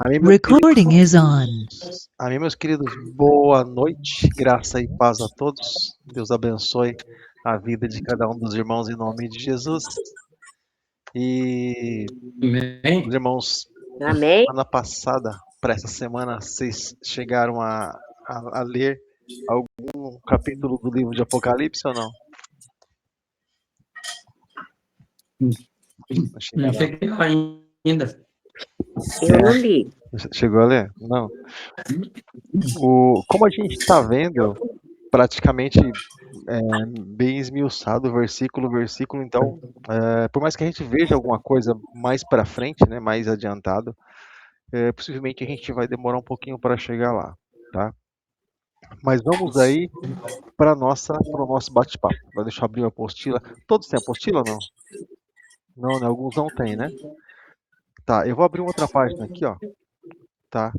Amém, meus Recording is on. Amém, meus queridos, boa noite, graça e paz a todos. Deus abençoe a vida de cada um dos irmãos em nome de Jesus. E Amém. os irmãos, Amém. semana passada, para essa semana, vocês chegaram a ler algum capítulo do livro de Apocalipse ou não? Não Chegaram. cheguei lá ainda. Eu não li. Chegou a ler? Não. Como a gente está vendo, praticamente bem esmiuçado, versículo, então, por mais que a gente veja alguma coisa mais para frente, né, mais adiantado, possivelmente a gente vai demorar um pouquinho para chegar lá, tá? Mas vamos aí para o nosso bate-papo. Deixa eu abrir uma apostila. Todos têm apostila ou não? Não, né? Alguns não têm, né? Tá, eu vou abrir uma outra página aqui, ó, tá?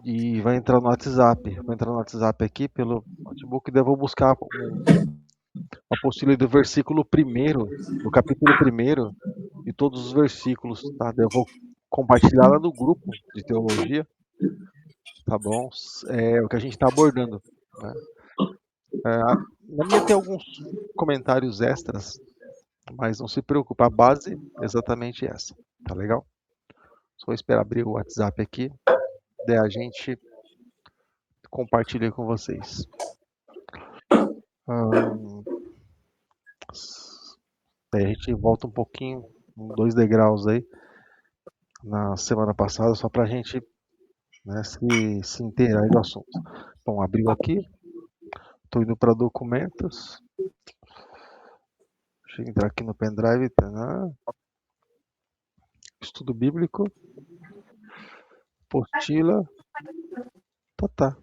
E vai entrar no WhatsApp. Vou entrar no WhatsApp aqui pelo notebook e daí eu vou buscar a apostila do versículo 1º, do capítulo 1º, e todos os versículos, tá? Eu vou compartilhar lá no grupo de teologia, tá bom? É o que a gente está abordando, né? Na minha tem alguns comentários extras, mas não se preocupe, a base é exatamente essa, tá legal? Só esperar abrir o WhatsApp aqui, daí a gente compartilha com vocês. Daí a gente volta um pouquinho, 2 degraus aí, na semana passada, só para a gente, né, se inteirar do assunto. Bom, abriu aqui, estou indo para documentos, deixa eu entrar aqui no pendrive, tá? Estudo bíblico, apostila, tá.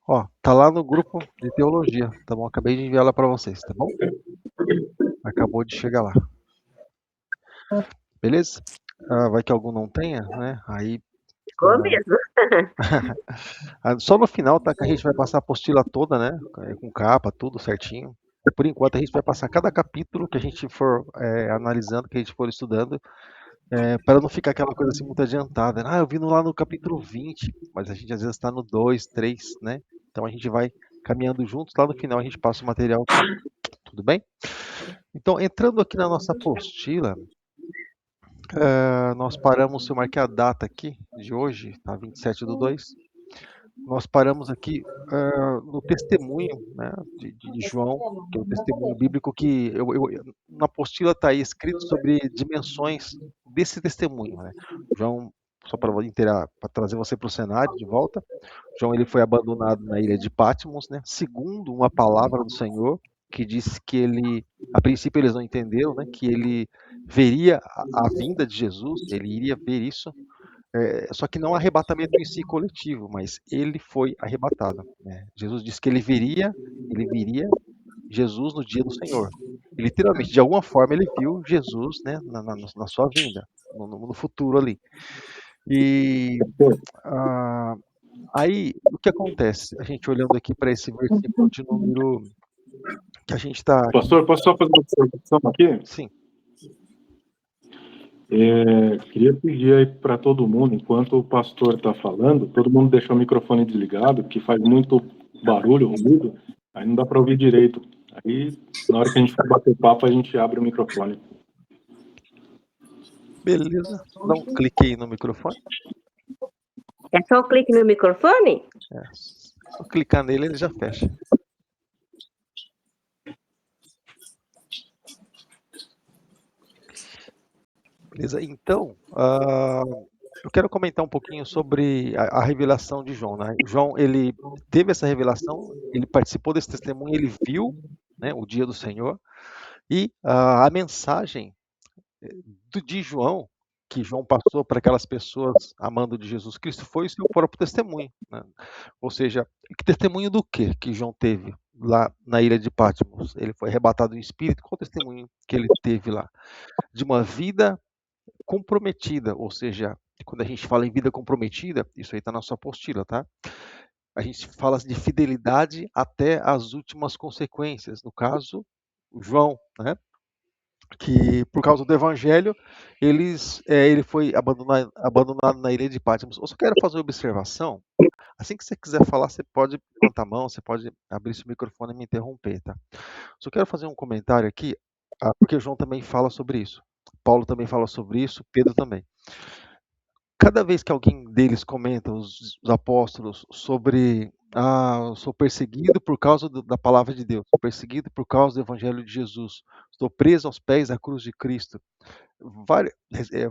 Ó, tá lá no grupo de teologia, tá bom? Acabei de enviar lá para vocês, tá bom? Acabou de chegar lá. Beleza? Vai que algum não tenha, né? Aí Ficou mesmo. só no final, tá? Que a gente vai passar a apostila toda, né? Com capa, tudo certinho. Por enquanto, a gente vai passar cada capítulo que a gente for analisando, que a gente for estudando, para não ficar aquela coisa assim muito adiantada. Eu vi lá no capítulo 20, mas a gente às vezes está no 2, 3, né? Então a gente vai caminhando juntos, lá no final a gente passa o material todo. Tudo bem? Então, entrando aqui na nossa apostila, nós paramos, se eu marquei a data aqui de hoje, tá? 27/2. Nós paramos aqui no testemunho, né, de João, que é o testemunho bíblico que na apostila está aí escrito sobre dimensões desse testemunho, né? João, só para trazer você para o cenário de volta, João ele foi abandonado na ilha de Patmos, né? Segundo uma palavra do Senhor que disse que ele, a princípio eles não entenderam, né? Que ele veria a vinda de Jesus, ele iria ver isso. Só que não arrebatamento em si coletivo, mas ele foi arrebatado, né? Jesus disse que ele viria Jesus no dia do Senhor. E, literalmente, de alguma forma, ele viu Jesus, né, na sua vinda, no futuro ali. E aí, o que acontece? A gente olhando aqui para esse versículo de número que a gente está... Pastor, posso só fazer uma observação aqui? Sim. Queria pedir aí para todo mundo, enquanto o pastor está falando, todo mundo deixar o microfone desligado, que faz muito barulho, ruído, aí não dá para ouvir direito. Aí, na hora que a gente for bater papo, a gente abre o microfone. Beleza. Dá um clique aí no microfone. É só um clique no microfone? Só clicar nele, ele já fecha. Beleza? Então, eu quero comentar um pouquinho sobre a revelação de João, né? João, ele teve essa revelação, ele participou desse testemunho, ele viu, né, o dia do Senhor, e a mensagem de João, que João passou para aquelas pessoas amando de Jesus Cristo, foi o seu próprio testemunho, né? Ou seja, que testemunho do quê que João teve lá na ilha de Patmos? Ele foi arrebatado em espírito, qual o testemunho que ele teve lá? De uma vida comprometida, ou seja, quando a gente fala em vida comprometida, isso aí está na sua apostila, tá? A gente fala de fidelidade até as últimas consequências. No caso, o João, né? que por causa do evangelho ele foi abandonado na ilha de Patmos. Eu só quero fazer uma observação. Assim que você quiser falar, você pode levantar a mão, você pode abrir seu microfone e me interromper, tá? Só quero fazer um comentário aqui, porque João também fala sobre isso. Paulo também fala sobre isso, Pedro também. Cada vez que alguém deles comenta, os apóstolos, sobre eu sou perseguido por causa da palavra de Deus, sou perseguido por causa do evangelho de Jesus, estou preso aos pés da cruz de Cristo,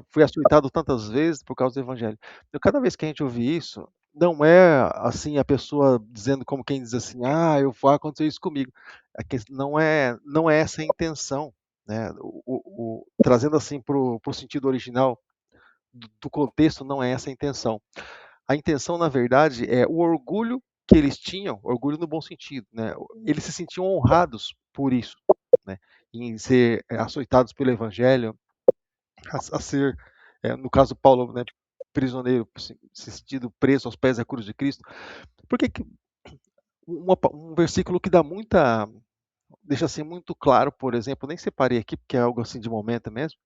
fui açoitado tantas vezes por causa do evangelho. Então, cada vez que a gente ouve isso, não é assim a pessoa dizendo como quem diz assim, vai acontecer isso comigo. Não é essa a intenção, né? Trazendo assim para o sentido original do contexto, não é essa a intenção. A intenção, na verdade, é o orgulho que eles tinham, orgulho no bom sentido, né? Eles se sentiam honrados por isso, né? Em ser açoitados pelo evangelho, a ser, no caso Paulo, né, prisioneiro, se sentido preso aos pés da cruz de Cristo. Porque um versículo que deixa assim muito claro, por exemplo, nem separei aqui porque é algo assim de momento mesmo,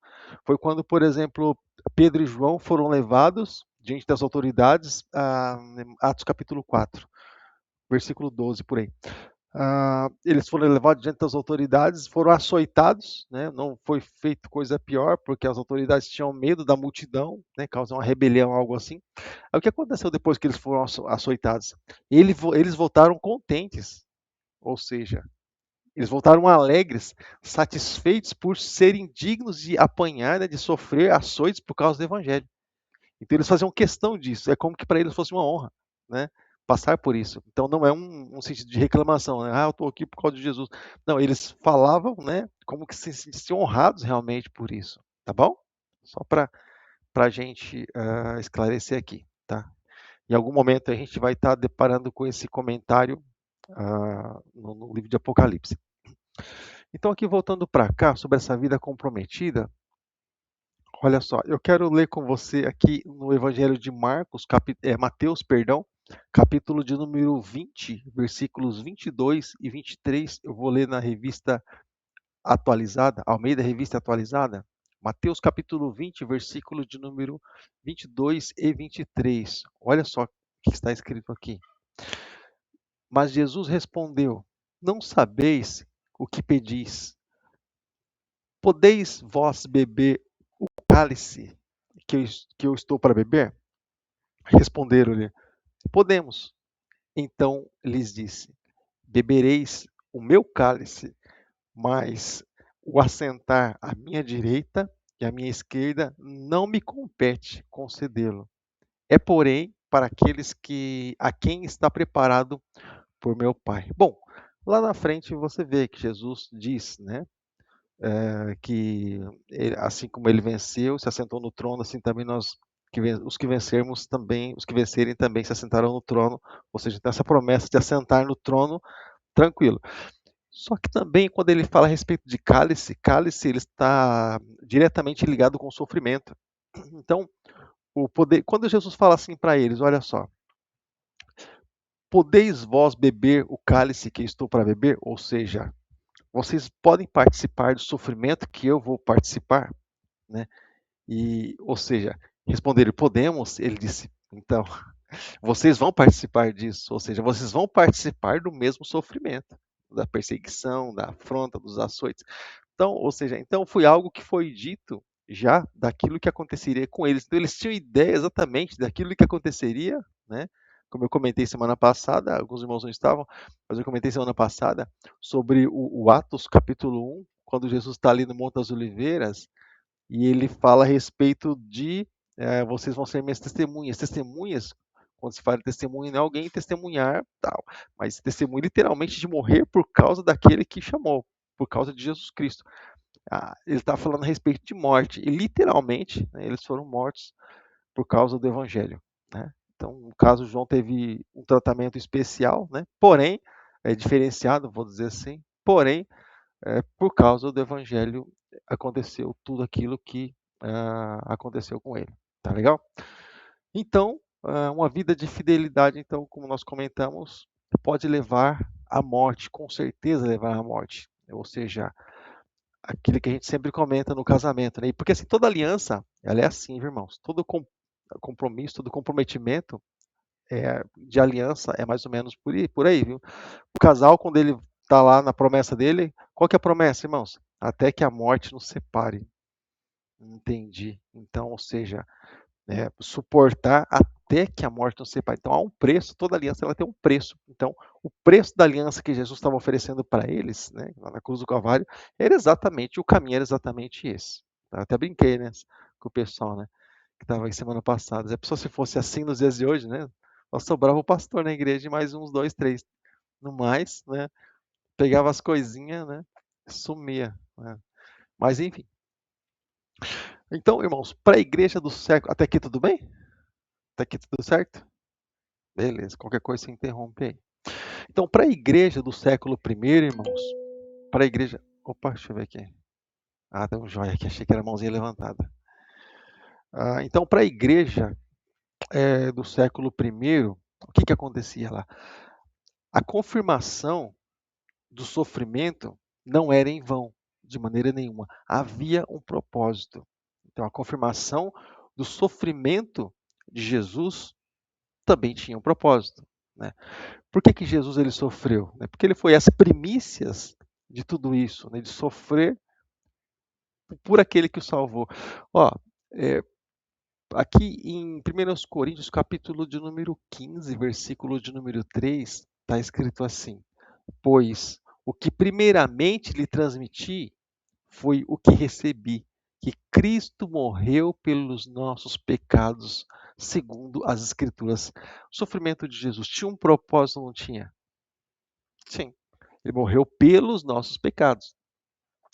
foi quando, por exemplo, Pedro e João foram levados diante das autoridades, Atos capítulo 4, versículo 12 por aí. Eles foram levados diante das autoridades, foram açoitados, né? Não foi feito coisa pior, porque as autoridades tinham medo da multidão, né? Causar uma rebelião, algo assim. Aí, o que aconteceu depois que eles foram açoitados? Eles voltaram contentes, ou seja, eles voltaram alegres, satisfeitos por serem dignos de apanhar, né, de sofrer açoites por causa do evangelho. Então eles faziam questão disso, é como que para eles fosse uma honra, né? Passar por isso. Então não é um sentido de reclamação, né? Eu estou aqui por causa de Jesus. Não, eles falavam, né? Como que se sentiam honrados realmente por isso, tá bom? Só para a gente esclarecer aqui, tá? Em algum momento a gente vai estar deparando com esse comentário no livro de Apocalipse. Então aqui voltando para cá sobre essa vida comprometida, olha só, eu quero ler com você aqui no Evangelho de Mateus, perdão, capítulo de número 20, versículos 22 e 23. Eu vou ler na revista atualizada, Almeida Revista Atualizada. Mateus capítulo 20, versículo de número 22 e 23. Olha só o que está escrito aqui. Mas Jesus respondeu: Não sabeis o que pedis. Podeis vós beber o cálice que eu estou para beber? Responderam-lhe: Podemos. Então lhes disse: Bebereis o meu cálice, mas o assentar à minha direita e à minha esquerda não me compete concedê-lo. É, porém, para aqueles a quem está preparado por meu Pai. Bom, lá na frente você vê que Jesus diz, né? Que assim como ele venceu, se assentou no trono, assim também os que vencermos também, os que vencerem também se assentarão no trono, ou seja, tem essa promessa de assentar no trono tranquilo. Só que também quando ele fala a respeito de cálice ele está diretamente ligado com o sofrimento. Então, quando Jesus fala assim para eles, olha só, podeis vós beber o cálice que estou para beber, ou seja, vocês podem participar do sofrimento que eu vou participar, né? Ou seja, responderam, podemos, ele disse, então, vocês vão participar disso, ou seja, vocês vão participar do mesmo sofrimento, da perseguição, da afronta, dos açoites. Então, ou seja, então foi algo que foi dito já daquilo que aconteceria com eles. Então, eles tinham ideia exatamente daquilo que aconteceria, né? Como eu comentei semana passada, alguns irmãos não estavam, mas eu comentei semana passada sobre o Atos capítulo 1, quando Jesus está ali no Monte das Oliveiras, e ele fala a respeito de vocês vão ser minhas testemunhas. Testemunhas, quando se fala de testemunha, não é alguém testemunhar, tal, mas testemunha literalmente de morrer por causa daquele que chamou, por causa de Jesus Cristo. Ele está falando a respeito de morte, e literalmente, né, eles foram mortos por causa do Evangelho, né? Então, no caso, João teve um tratamento especial, né? Porém, diferenciado, vou dizer assim, porém, por causa do Evangelho aconteceu tudo aquilo que aconteceu com ele. Tá legal? Então, uma vida de fidelidade, então, como nós comentamos, pode levar à morte, com certeza levar à morte. Ou seja, aquilo que a gente sempre comenta no casamento, né? Porque assim, toda aliança, ela é assim, viu, irmãos? Todo compromisso, todo comprometimento de aliança é mais ou menos por aí, viu? O casal, quando ele está lá na promessa dele, qual que é a promessa, irmãos? Até que a morte nos separe. Entendi. Então, ou seja, suportar até que a morte nos separe. Então há um preço, toda aliança ela tem um preço. Então, o preço da aliança que Jesus estava oferecendo para eles, né, lá na cruz do Calvário, era exatamente, o caminho era exatamente esse. Eu até brinquei, né, com o pessoal, né, que estava aí semana passada. Se a pessoa se fosse assim nos dias de hoje, né, só sobrava o pastor na igreja e mais uns 2, 3. No mais, né, pegava as coisinhas, né, sumia. Né. Mas enfim. Então, irmãos, para a igreja do século, até aqui tudo bem? Até aqui tudo certo? Beleza, qualquer coisa você interrompe aí. Então, para a igreja do século I, irmãos, para a igreja. Opa, deixa eu ver aqui. Ah, deu um joia aqui, achei que era a mãozinha levantada. Então, para a igreja do século I, o que acontecia lá? A confirmação do sofrimento não era em vão, de maneira nenhuma. Havia um propósito. Então, a confirmação do sofrimento de Jesus também tinha um propósito. Né? Por que Jesus ele sofreu? Porque ele foi as primícias de tudo isso, né? De sofrer por aquele que o salvou. Ó, é, aqui em 1 Coríntios, capítulo de número 15, versículo de número 3, está escrito assim: Pois o que primeiramente lhe transmiti foi o que recebi, que Cristo morreu pelos nossos pecados, segundo as Escrituras. O sofrimento de Jesus tinha um propósito ou não tinha? Sim. Ele morreu pelos nossos pecados.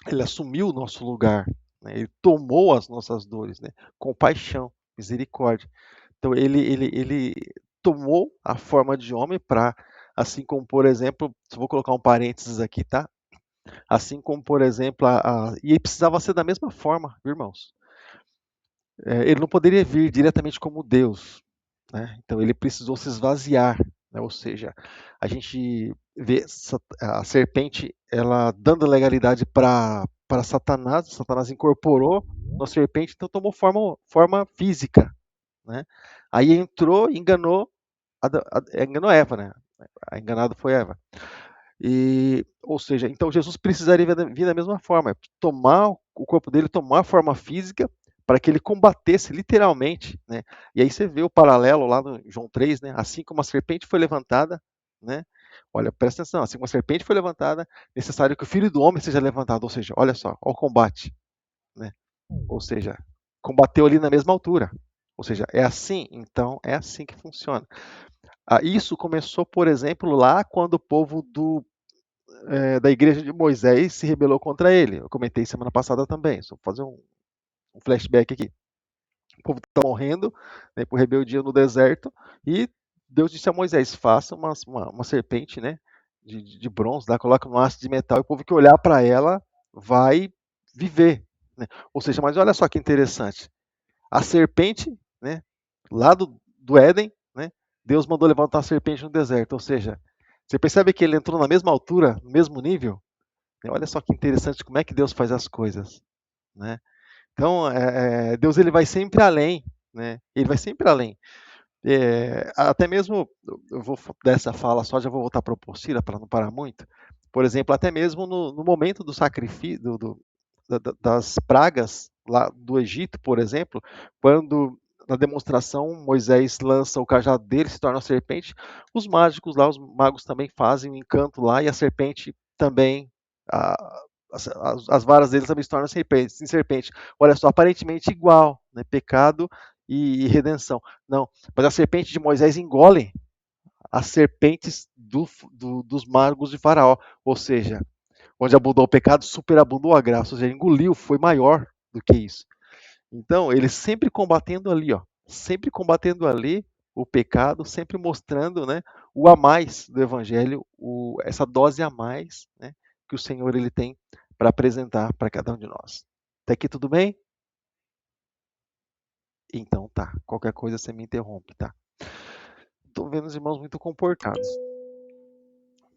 Ele assumiu o nosso lugar. Né? Ele tomou as nossas dores. Né? Compaixão, misericórdia. Então, ele tomou a forma de homem para, assim como, por exemplo, vou colocar um parênteses aqui, tá? Assim como, por exemplo, e precisava ser da mesma forma, viu, irmãos? Ele não poderia vir diretamente como Deus, né? Então ele precisou se esvaziar, né? Ou seja, a gente vê a serpente ela dando legalidade para Satanás, Satanás incorporou na serpente, então tomou forma física, né? Aí entrou, enganou Eva, né? A enganada foi Eva. Ou seja, então Jesus precisaria vir da mesma forma, tomar o corpo dele, tomar a forma física para que ele combatesse literalmente, né? E aí você vê o paralelo lá no João 3, né? Assim como a serpente foi levantada, né? Olha, presta atenção, assim como a serpente foi levantada, necessário que o Filho do Homem seja levantado, ou seja, olha só, olha o combate, né? Ou seja, combateu ali na mesma altura. Ou seja, é assim, então é assim que funciona. Isso começou, por exemplo, lá quando o povo da igreja de Moisés se rebelou contra ele. Eu comentei semana passada também, só vou fazer um flashback aqui. O povo está morrendo, né, por rebeldia no deserto, e Deus disse a Moisés: faça uma serpente, né, de bronze, coloca um haste de metal, e o povo que olhar para ela vai viver. Né? Ou seja, mas olha só que interessante. A serpente, né, lá do Éden, né, Deus mandou levantar uma serpente no deserto. Ou seja, você percebe que ele entrou na mesma altura, no mesmo nível? Olha só que interessante como é que Deus faz as coisas, né? Então, Deus ele vai sempre além, né? Ele vai sempre além. Até mesmo, eu vou dessa fala só, já vou voltar para a apostila para não parar muito. Por exemplo, até mesmo no momento do sacrifício, das pragas lá do Egito, por exemplo, quando na demonstração Moisés lança o cajado dele, se torna uma serpente, os mágicos lá, os magos também fazem um encanto lá e a serpente também, as varas deles também se tornam serpente. Olha só, aparentemente igual, né? Pecado e redenção. Não, mas a serpente de Moisés engole as serpentes dos magos de Faraó, ou seja, onde abundou o pecado, superabundou a graça, ou seja, engoliu, foi maior do que isso. Então, ele sempre combatendo ali, ó, sempre combatendo ali o pecado, sempre mostrando, né, o a mais do evangelho, essa dose a mais, né, que o Senhor ele tem para apresentar para cada um de nós. Até aqui tudo bem? Então tá, qualquer coisa você me interrompe, tá? Estou vendo os irmãos muito comportados.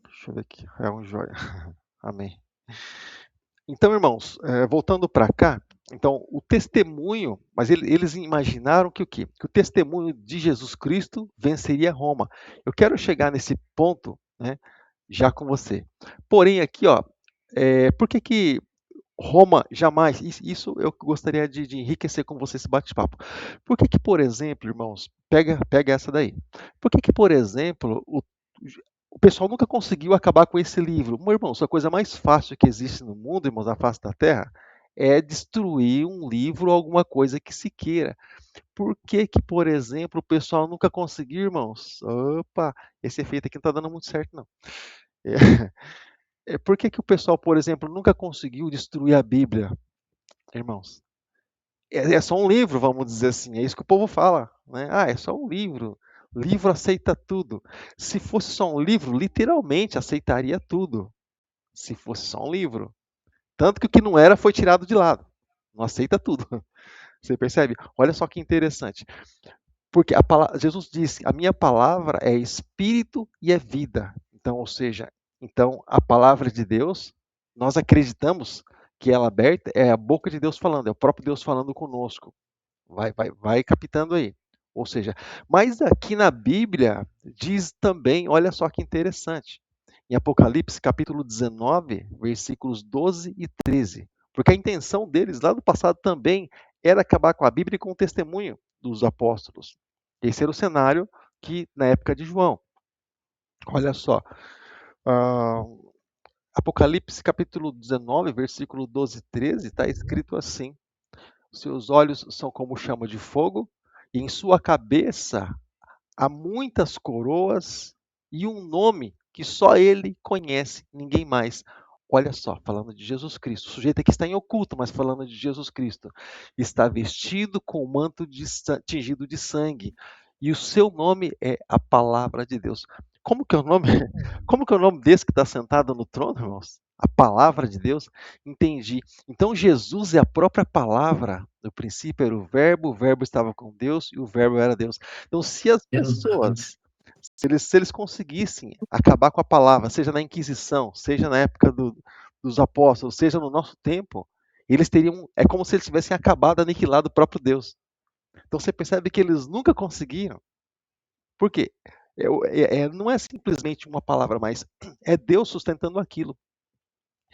Deixa eu ver aqui, é um joia. Amém. Então, irmãos, voltando para cá, então o testemunho, mas eles imaginaram que o quê? Que o testemunho de Jesus Cristo venceria Roma. Eu quero chegar nesse ponto, né, já com você. Porém, aqui, ó, por que que Roma jamais, isso eu gostaria de enriquecer com você esse bate-papo. Por que que, por exemplo, irmãos, pega essa daí. Por que que, por exemplo, o pessoal nunca conseguiu acabar com esse livro? Meu irmão, a coisa mais fácil que existe no mundo, irmãos, na face da Terra, é destruir um livro ou alguma coisa que se queira. Por que que, por exemplo, o pessoal nunca conseguiu, irmãos? Opa, esse efeito aqui não está dando muito certo, não. Por que que o pessoal, por exemplo, nunca conseguiu destruir a Bíblia, irmãos? É só um livro, vamos dizer assim, é isso que o povo fala, né? Ah, é só um livro. Livro aceita tudo. Se fosse só um livro, literalmente aceitaria tudo. Se fosse só um livro. Tanto que o que não era foi tirado de lado. Não aceita tudo. Você percebe? Olha só que interessante. Porque Jesus disse: a minha palavra é espírito e é vida. Então, ou seja, então a palavra de Deus, nós acreditamos que ela aberta é a boca de Deus falando, é o próprio Deus falando conosco. Vai captando aí. Ou seja, mas aqui na Bíblia diz também, olha só que interessante, em Apocalipse capítulo 19, versículos 12 e 13, porque a intenção deles lá no passado também era acabar com a Bíblia e com o testemunho dos apóstolos. Esse era o cenário que na época de João. Olha só, ah, Apocalipse capítulo 19, versículo 12 e 13, está escrito assim: seus olhos são como chama de fogo, e em sua cabeça há muitas coroas e um nome que só ele conhece, ninguém mais. Olha só, falando de Jesus Cristo. O sujeito aqui está em oculto, mas falando de Jesus Cristo. Está vestido com um manto tingido de sangue. E o seu nome é a palavra de Deus. Como que é o nome? Como que é o nome desse que está sentado no trono, irmãos? A palavra de Deus? Entendi. Então Jesus é a própria palavra. No princípio era o verbo estava com Deus e o verbo era Deus. Então, se as pessoas, se eles conseguissem acabar com a palavra, seja na Inquisição, seja na época dos apóstolos, seja no nosso tempo, eles teriam, é como se eles tivessem acabado, aniquilado o próprio Deus. Então você percebe que eles nunca conseguiram. Por quê? Não é simplesmente uma palavra, mas é Deus sustentando aquilo.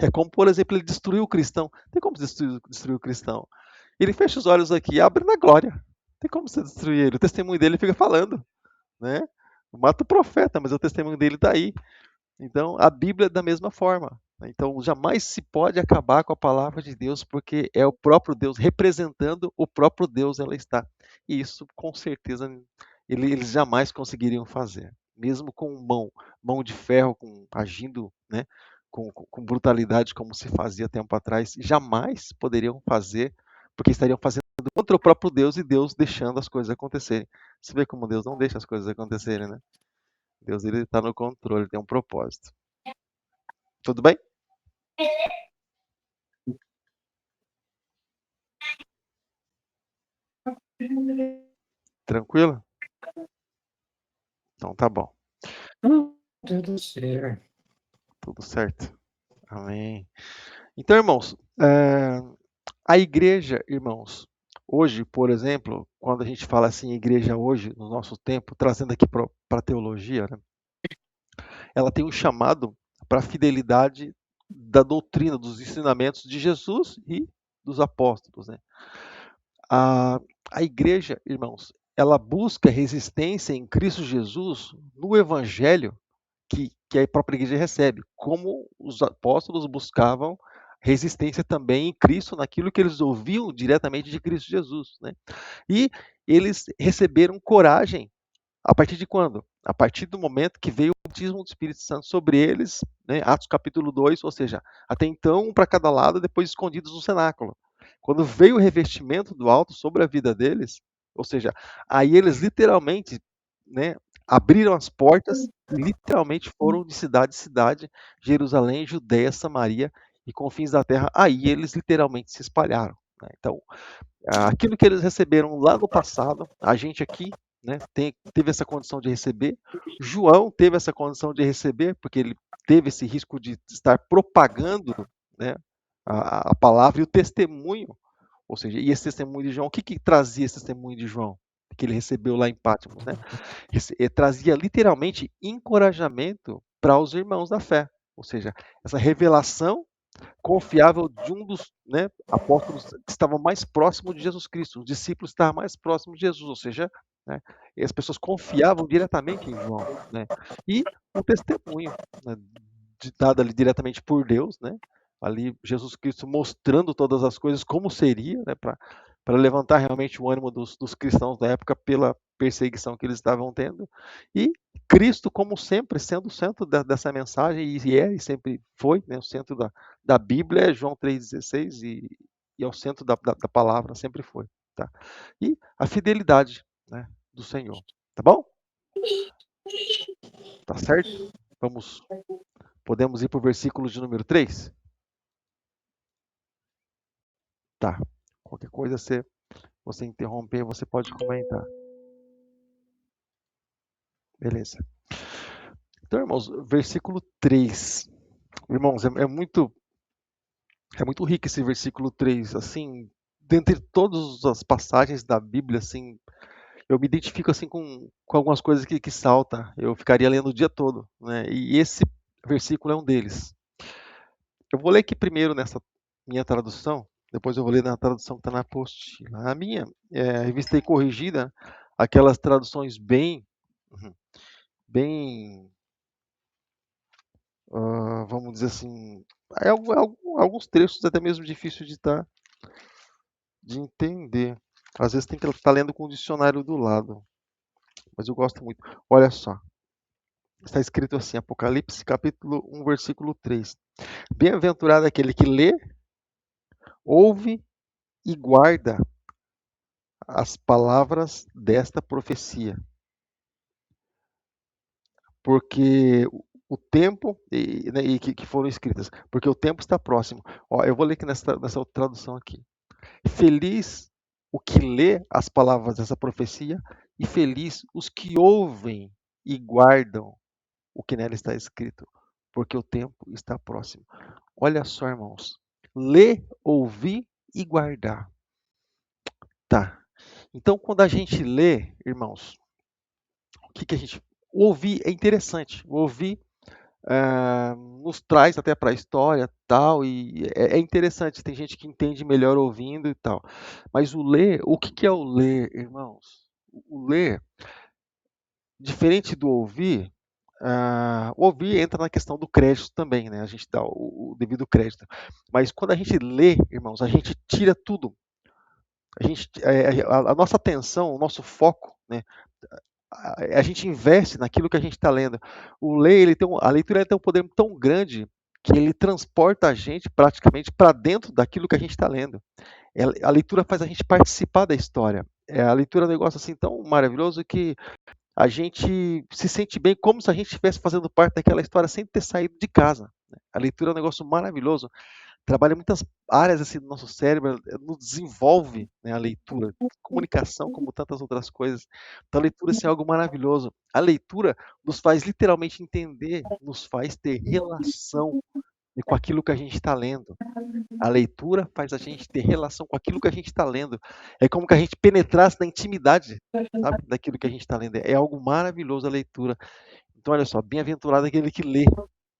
É como, por exemplo, ele destruiu o cristão. Tem como destruir o cristão? Ele fecha os olhos aqui e abre na glória. Tem como você destruir ele? O testemunho dele fica falando, né? Mata o profeta, mas o testemunho dele está aí. Então, a Bíblia é da mesma forma. Então, jamais se pode acabar com a palavra de Deus, porque é o próprio Deus, representando o próprio Deus, ela está. E isso, com certeza, eles jamais conseguiriam fazer. Mesmo com mão de ferro, agindo, né, com brutalidade, como se fazia tempo atrás, jamais poderiam fazer, porque estariam fazendo contra o próprio Deus e Deus deixando as coisas acontecerem. Você vê como Deus não deixa as coisas acontecerem, né? Deus, ele está no controle, tem um propósito. Tudo bem? Tranquilo? Então tá bom. Tudo certo. Tudo certo. Amém. Então, irmãos, a igreja, irmãos, hoje, por exemplo, quando a gente fala assim, igreja hoje, no nosso tempo, trazendo aqui para a teologia, né, ela tem um chamado para a fidelidade da doutrina, dos ensinamentos de Jesus e dos apóstolos, né? A igreja, irmãos, ela busca resistência em Cristo Jesus no evangelho que a própria igreja recebe, como os apóstolos buscavam resistência também em Cristo naquilo que eles ouviam diretamente de Cristo Jesus, né? E eles receberam coragem a partir de quando? A partir do momento que veio o batismo do Espírito Santo sobre eles, né? Atos capítulo 2, ou seja, até então um para cada lado, depois escondidos no cenáculo. Quando veio o revestimento do alto sobre a vida deles, ou seja, aí eles literalmente, né, abriram as portas e literalmente foram de cidade em cidade, Jerusalém, Judeia, Samaria e confins da terra, aí eles literalmente se espalharam, né? Então, aquilo que eles receberam lá no passado, a gente aqui, né, teve essa condição de receber. João teve essa condição de receber, porque ele teve esse risco de estar propagando, né, a palavra e o testemunho, ou seja, e esse testemunho de João, o que trazia esse testemunho de João? Que ele recebeu lá em Patmos, né? Trazia literalmente encorajamento para os irmãos da fé, ou seja, essa revelação confiável de um dos, né, apóstolos que estavam mais próximo de Jesus Cristo, os discípulos estavam mais próximos de Jesus, ou seja, né, e as pessoas confiavam diretamente em João, né, e o testemunho, né, dado ali diretamente por Deus, né, ali Jesus Cristo mostrando todas as coisas como seria, né, para levantar realmente o ânimo dos cristãos da época pela perseguição que eles estavam tendo, e Cristo, como sempre, sendo o centro dessa mensagem, e sempre foi, né, o centro da Bíblia, é João 3,16, e é o centro da palavra, sempre foi. Tá? E a fidelidade, né, do Senhor. Tá bom? Tá certo? Podemos ir para o versículo de número 3? Tá. Qualquer coisa, você interromper, você pode comentar. Beleza. Então, irmãos, versículo 3. Irmãos, é muito rico esse versículo 3. Assim, dentre todas as passagens da Bíblia, assim, eu me identifico assim com algumas coisas que saltam. Eu ficaria lendo o dia todo, né? E esse versículo é um deles. Eu vou ler aqui primeiro nessa minha tradução, depois eu vou ler na tradução que está na apostila. A minha revista e corrigida, aquelas traduções bem, vamos dizer assim, alguns trechos até mesmo difíceis de entender. Às vezes tem que estar lendo com o dicionário do lado, mas eu gosto muito. Olha só. Está escrito assim, Apocalipse capítulo 1, versículo 3. Bem-aventurado aquele que lê, ouve e guarda as palavras desta profecia, porque o tempo, né, que foram escritas, porque o tempo está próximo. Ó, eu vou ler aqui nessa tradução aqui. Feliz o que lê as palavras dessa profecia, e feliz os que ouvem e guardam o que nela está escrito, porque o tempo está próximo. Olha só, irmãos. Ler, ouvir e guardar. Tá. Então, quando a gente lê, irmãos, o que a gente. O ouvir é interessante. O ouvir nos traz até para a história tal, e é interessante. Tem gente que entende melhor ouvindo e tal. Mas o ler, o que é o ler, irmãos? O ler, diferente do ouvir, o ouvir entra na questão do crédito também, né? A gente dá o devido crédito. Mas quando a gente lê, irmãos, a gente tira tudo. A nossa atenção, o nosso foco, né? A gente investe naquilo que a gente está lendo. A leitura tem um poder tão grande que ele transporta a gente praticamente para dentro daquilo que a gente está lendo. A leitura faz a gente participar da história. A leitura é um negócio assim tão maravilhoso que a gente se sente bem como se a gente estivesse fazendo parte daquela história sem ter saído de casa. A leitura é um negócio maravilhoso. Trabalha muitas áreas assim, do nosso cérebro, nos desenvolve, né, a leitura, comunicação, como tantas outras coisas. Então, a leitura assim, é algo maravilhoso. A leitura nos faz literalmente entender, nos faz ter relação, né, com aquilo que a gente está lendo. A leitura faz a gente ter relação com aquilo que a gente está lendo. É como que a gente penetrasse na intimidade, sabe, daquilo que a gente está lendo. É algo maravilhoso a leitura. Então, olha só, bem-aventurado aquele que lê,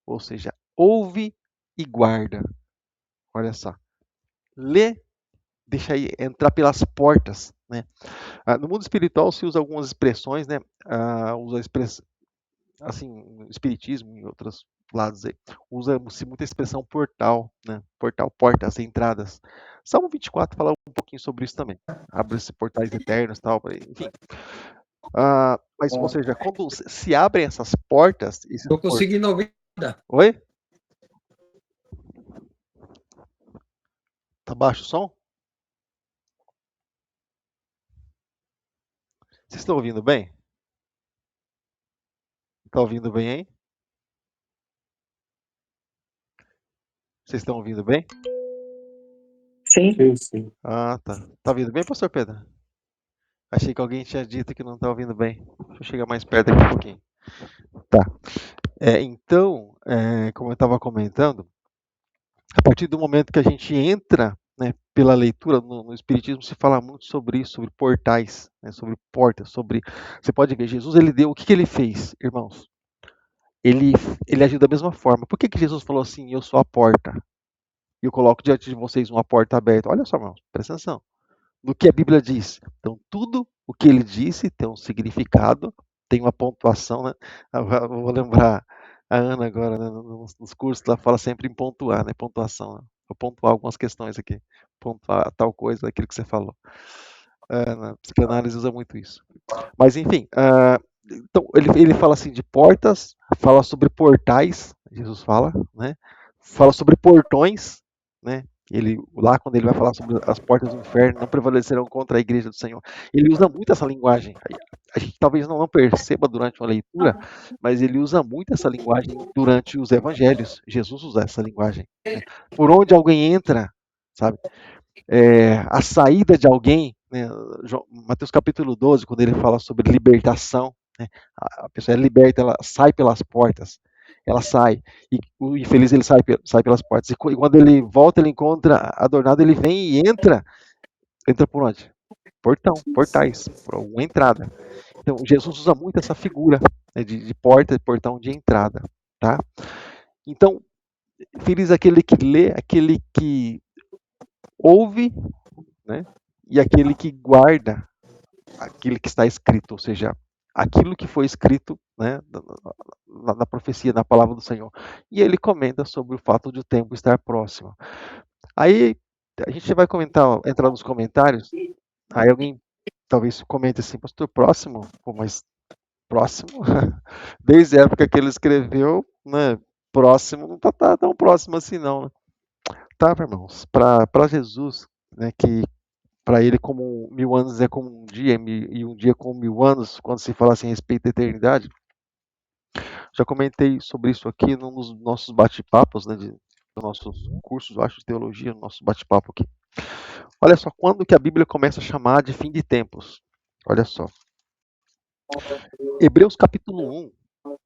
ou seja, ouve e guarda. Olha só. Lê, deixa aí entrar pelas portas, né? No mundo espiritual se usa algumas expressões, né? Usa assim, no espiritismo e outros lados aí, usa-se muita expressão portal, né? Portal, portas, entradas. Salmo 24 fala um pouquinho sobre isso também. Abre-se portais eternos, tal, enfim. Mas, ou seja, quando se abrem essas portas, Estou conseguindo ouvir nada. Oi? Tá baixo o som? Vocês estão ouvindo bem? Tá ouvindo bem aí? Vocês estão ouvindo bem? Sim. Sim. Ah, tá. Tá ouvindo bem, pastor Pedro? Achei que alguém tinha dito que não tá ouvindo bem. Deixa eu chegar mais perto aqui um pouquinho. Tá. Então, como eu estava comentando, A partir do momento que a gente entra, né, pela leitura, no Espiritismo se fala muito sobre isso, sobre portais, né, sobre portas, sobre... Você pode ver, Jesus, ele deu... O que ele fez, irmãos? Ele agiu da mesma forma. Por que Jesus falou assim, eu sou a porta? E eu coloco diante de vocês uma porta aberta. Olha só, irmãos, presta atenção. No que a Bíblia diz. Então, tudo o que ele disse tem um significado, tem uma pontuação, né? Eu vou lembrar a Ana agora, né? Nos cursos, ela fala sempre em pontuar, né? Pontuação. Né? Vou pontuar algumas questões aqui. Pontuar tal coisa, aquilo que você falou. Na psicanálise usa muito isso. Mas, enfim, então ele fala assim de portas, fala sobre portais, Jesus fala, né? Fala sobre portões, né? Ele, lá quando ele vai falar sobre as portas do inferno, não prevalecerão contra a igreja do Senhor. Ele usa muito essa linguagem. A gente talvez não perceba durante uma leitura, mas ele usa muito essa linguagem durante os evangelhos. Jesus usa essa linguagem. Né? Por onde alguém entra, sabe? A saída de alguém, né? Mateus capítulo 12, quando ele fala sobre libertação, né? A pessoa é liberta, ela sai pelas portas, ela sai, e o infeliz ele sai pelas portas, e quando ele volta, ele encontra adornado, ele vem e entra por onde? Portais, por uma entrada. Então, Jesus usa muito essa figura, né, de porta, de portão de entrada, tá? Então, feliz aquele que lê, aquele que ouve, né? E aquele que guarda aquilo que está escrito, ou seja, aquilo que foi escrito, né, na profecia, na palavra do Senhor. E ele comenta sobre o fato de o tempo estar próximo. Aí a gente vai comentar, entrar nos comentários, aí alguém talvez comente assim, pastor, próximo? Pô, mas próximo? Desde a época que ele escreveu, né, próximo, não está tão próximo assim não, né? Tá, irmãos, para Jesus, né, que para ele como 1000 anos é como um dia, e um dia como 1000 anos, quando se fala assim a respeito da eternidade. Já comentei sobre isso aqui nos nossos bate-papos, né, nos nossos cursos, eu acho, de teologia, no nosso bate-papo aqui. Olha só, quando que a Bíblia começa a chamar de fim de tempos? Olha só. Hebreus capítulo 1,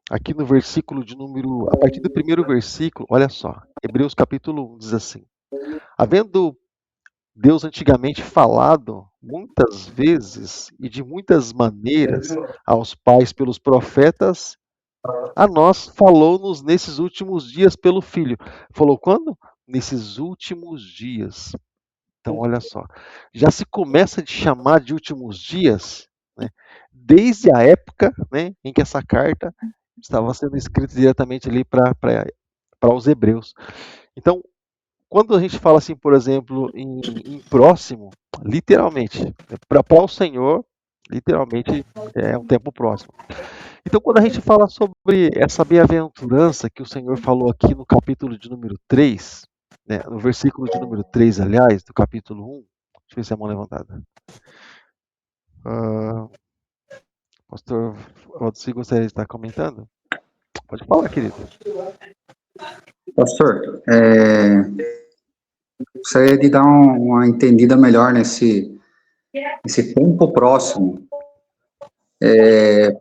aqui no versículo de número, a partir do primeiro versículo, olha só. Hebreus capítulo 1 diz assim: havendo Deus antigamente falado muitas vezes e de muitas maneiras aos pais pelos profetas, a nós falou-nos nesses últimos dias pelo Filho. Falou quando? Nesses últimos dias. Então, olha só, já se começa a chamar de últimos dias, né, desde a época, né, em que essa carta estava sendo escrita diretamente ali para os hebreus. Então, quando a gente fala assim, por exemplo, em próximo, literalmente, para o Senhor, literalmente é um tempo próximo. Então, quando a gente fala sobre essa bem-aventurança que o Senhor falou aqui no capítulo de número 3, né, no versículo de número 3, aliás, do capítulo 1, deixa eu ver se é a mão levantada. Pastor Aldo, gostaria de estar comentando? Pode falar, querido. Pastor, gostaria de dar uma entendida melhor nesse tempo próximo,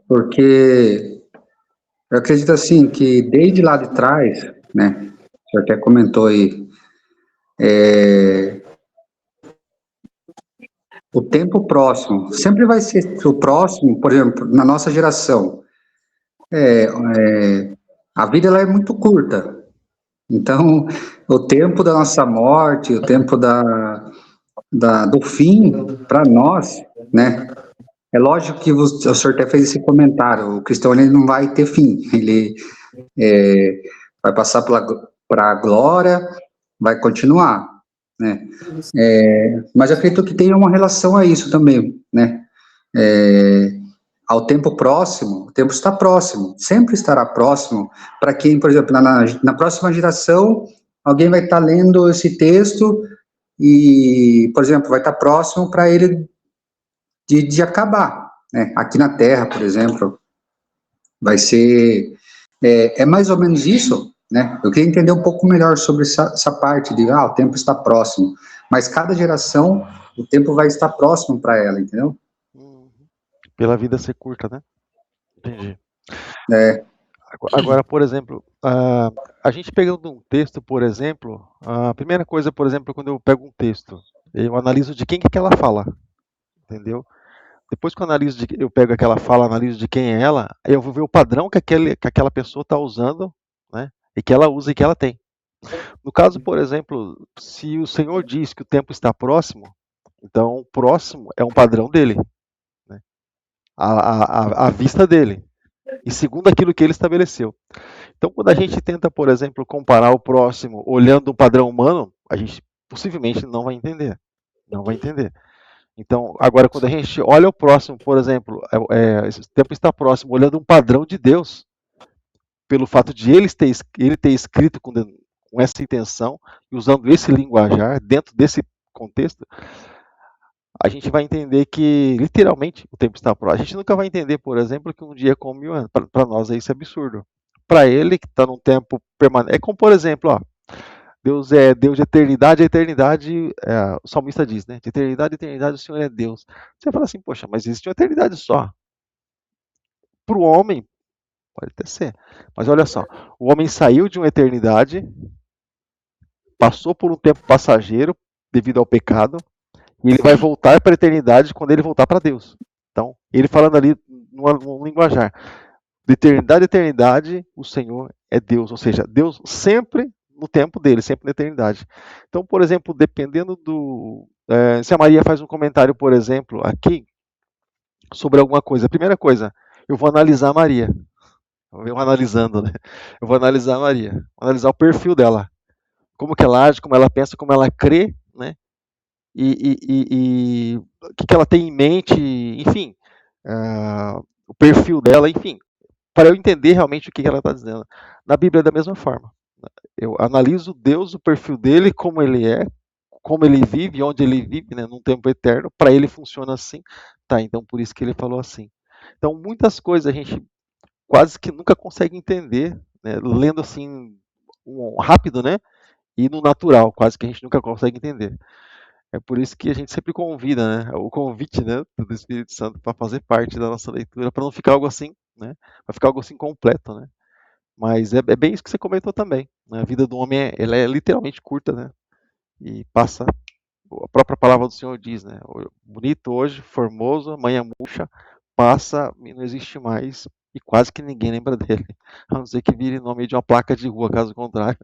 porque eu acredito assim que desde lá de trás, né, o senhor até comentou aí, o tempo próximo sempre vai ser o próximo, por exemplo, na nossa geração, a vida ela é muito curta. Então, o tempo da nossa morte, o tempo do fim, para nós, né? É lógico que o senhor até fez esse comentário, o cristão ele não vai ter fim, ele vai passar para a glória, vai continuar, né? Mas eu acredito que tem uma relação a isso também, né? Ao tempo próximo, o tempo está próximo, sempre estará próximo para quem, por exemplo, na próxima geração, alguém vai estar lendo esse texto e, por exemplo, vai estar próximo para ele de acabar, né? Aqui na Terra, por exemplo, vai ser, mais ou menos isso, né? Eu queria entender um pouco melhor sobre essa parte de, o tempo está próximo, mas cada geração, o tempo vai estar próximo para ela, entendeu? Pela vida ser curta, né? Entendi. Agora, por exemplo, a gente pegando um texto, por exemplo, a primeira coisa, por exemplo, quando eu pego um texto, eu analiso de quem que ela fala, entendeu? Depois que eu pego aquela fala, analiso de quem é ela, aí eu vou ver o padrão que aquela pessoa está usando, né? E que ela usa e que ela tem. No caso, por exemplo, se o Senhor diz que o tempo está próximo, então o próximo é um padrão dele, né? A vista dele, e segundo aquilo que ele estabeleceu. Então, quando a gente tenta, por exemplo, comparar o próximo olhando um padrão humano, a gente possivelmente não vai entender. Não vai entender. Então, agora, quando a gente olha o próximo, por exemplo, esse tempo está próximo, olhando um padrão de Deus, pelo fato de ele ter escrito com essa intenção, e usando esse linguajar, dentro desse contexto, a gente vai entender que, literalmente, o tempo está próximo. A gente nunca vai entender, por exemplo, que um dia é como 1000 anos. Para nós, isso é absurdo. Para ele, que está num tempo permanente. É como, por exemplo, ó, Deus é Deus de eternidade, a eternidade, o salmista diz, né? De eternidade, eternidade, o Senhor é Deus. Você fala assim, poxa, mas existe uma eternidade só. Para o homem, pode até ser. Mas olha só, o homem saiu de uma eternidade, passou por um tempo passageiro, devido ao pecado, e ele vai voltar para a eternidade quando ele voltar para Deus. Então, ele falando ali num linguajar. De eternidade a eternidade, o Senhor é Deus. Ou seja, Deus sempre no tempo dele, sempre na eternidade. Então, por exemplo, dependendo do. Se a Maria faz um comentário, por exemplo, aqui, sobre alguma coisa. A primeira coisa, eu vou analisar a Maria. Eu analisando, né? Eu vou analisar a Maria. Vou analisar o perfil dela. Como que ela age, como ela pensa, como ela crê, né? E o que ela tem em mente, enfim, o perfil dela, enfim, para eu entender realmente o que ela está dizendo. Na Bíblia é da mesma forma. Eu analiso Deus, o perfil dele, como ele é, como ele vive, onde ele vive, né, num tempo eterno, para ele funciona assim. Tá, então por isso que ele falou assim. Então muitas coisas a gente quase que nunca consegue entender, né, lendo assim rápido, né, e no natural, quase que a gente nunca consegue entender. É por isso que a gente sempre convida, né, o convite, né, do Espírito Santo para fazer parte da nossa leitura, para não ficar algo assim, né, para ficar algo assim completo, né. Mas é bem isso que você comentou também, né, a vida do homem ela é literalmente curta, né, e passa, a própria palavra do Senhor diz, né, bonito hoje, formoso, amanhã murcha, passa e não existe mais, e quase que ninguém lembra dele, a não ser que vire nome de uma placa de rua, caso contrário.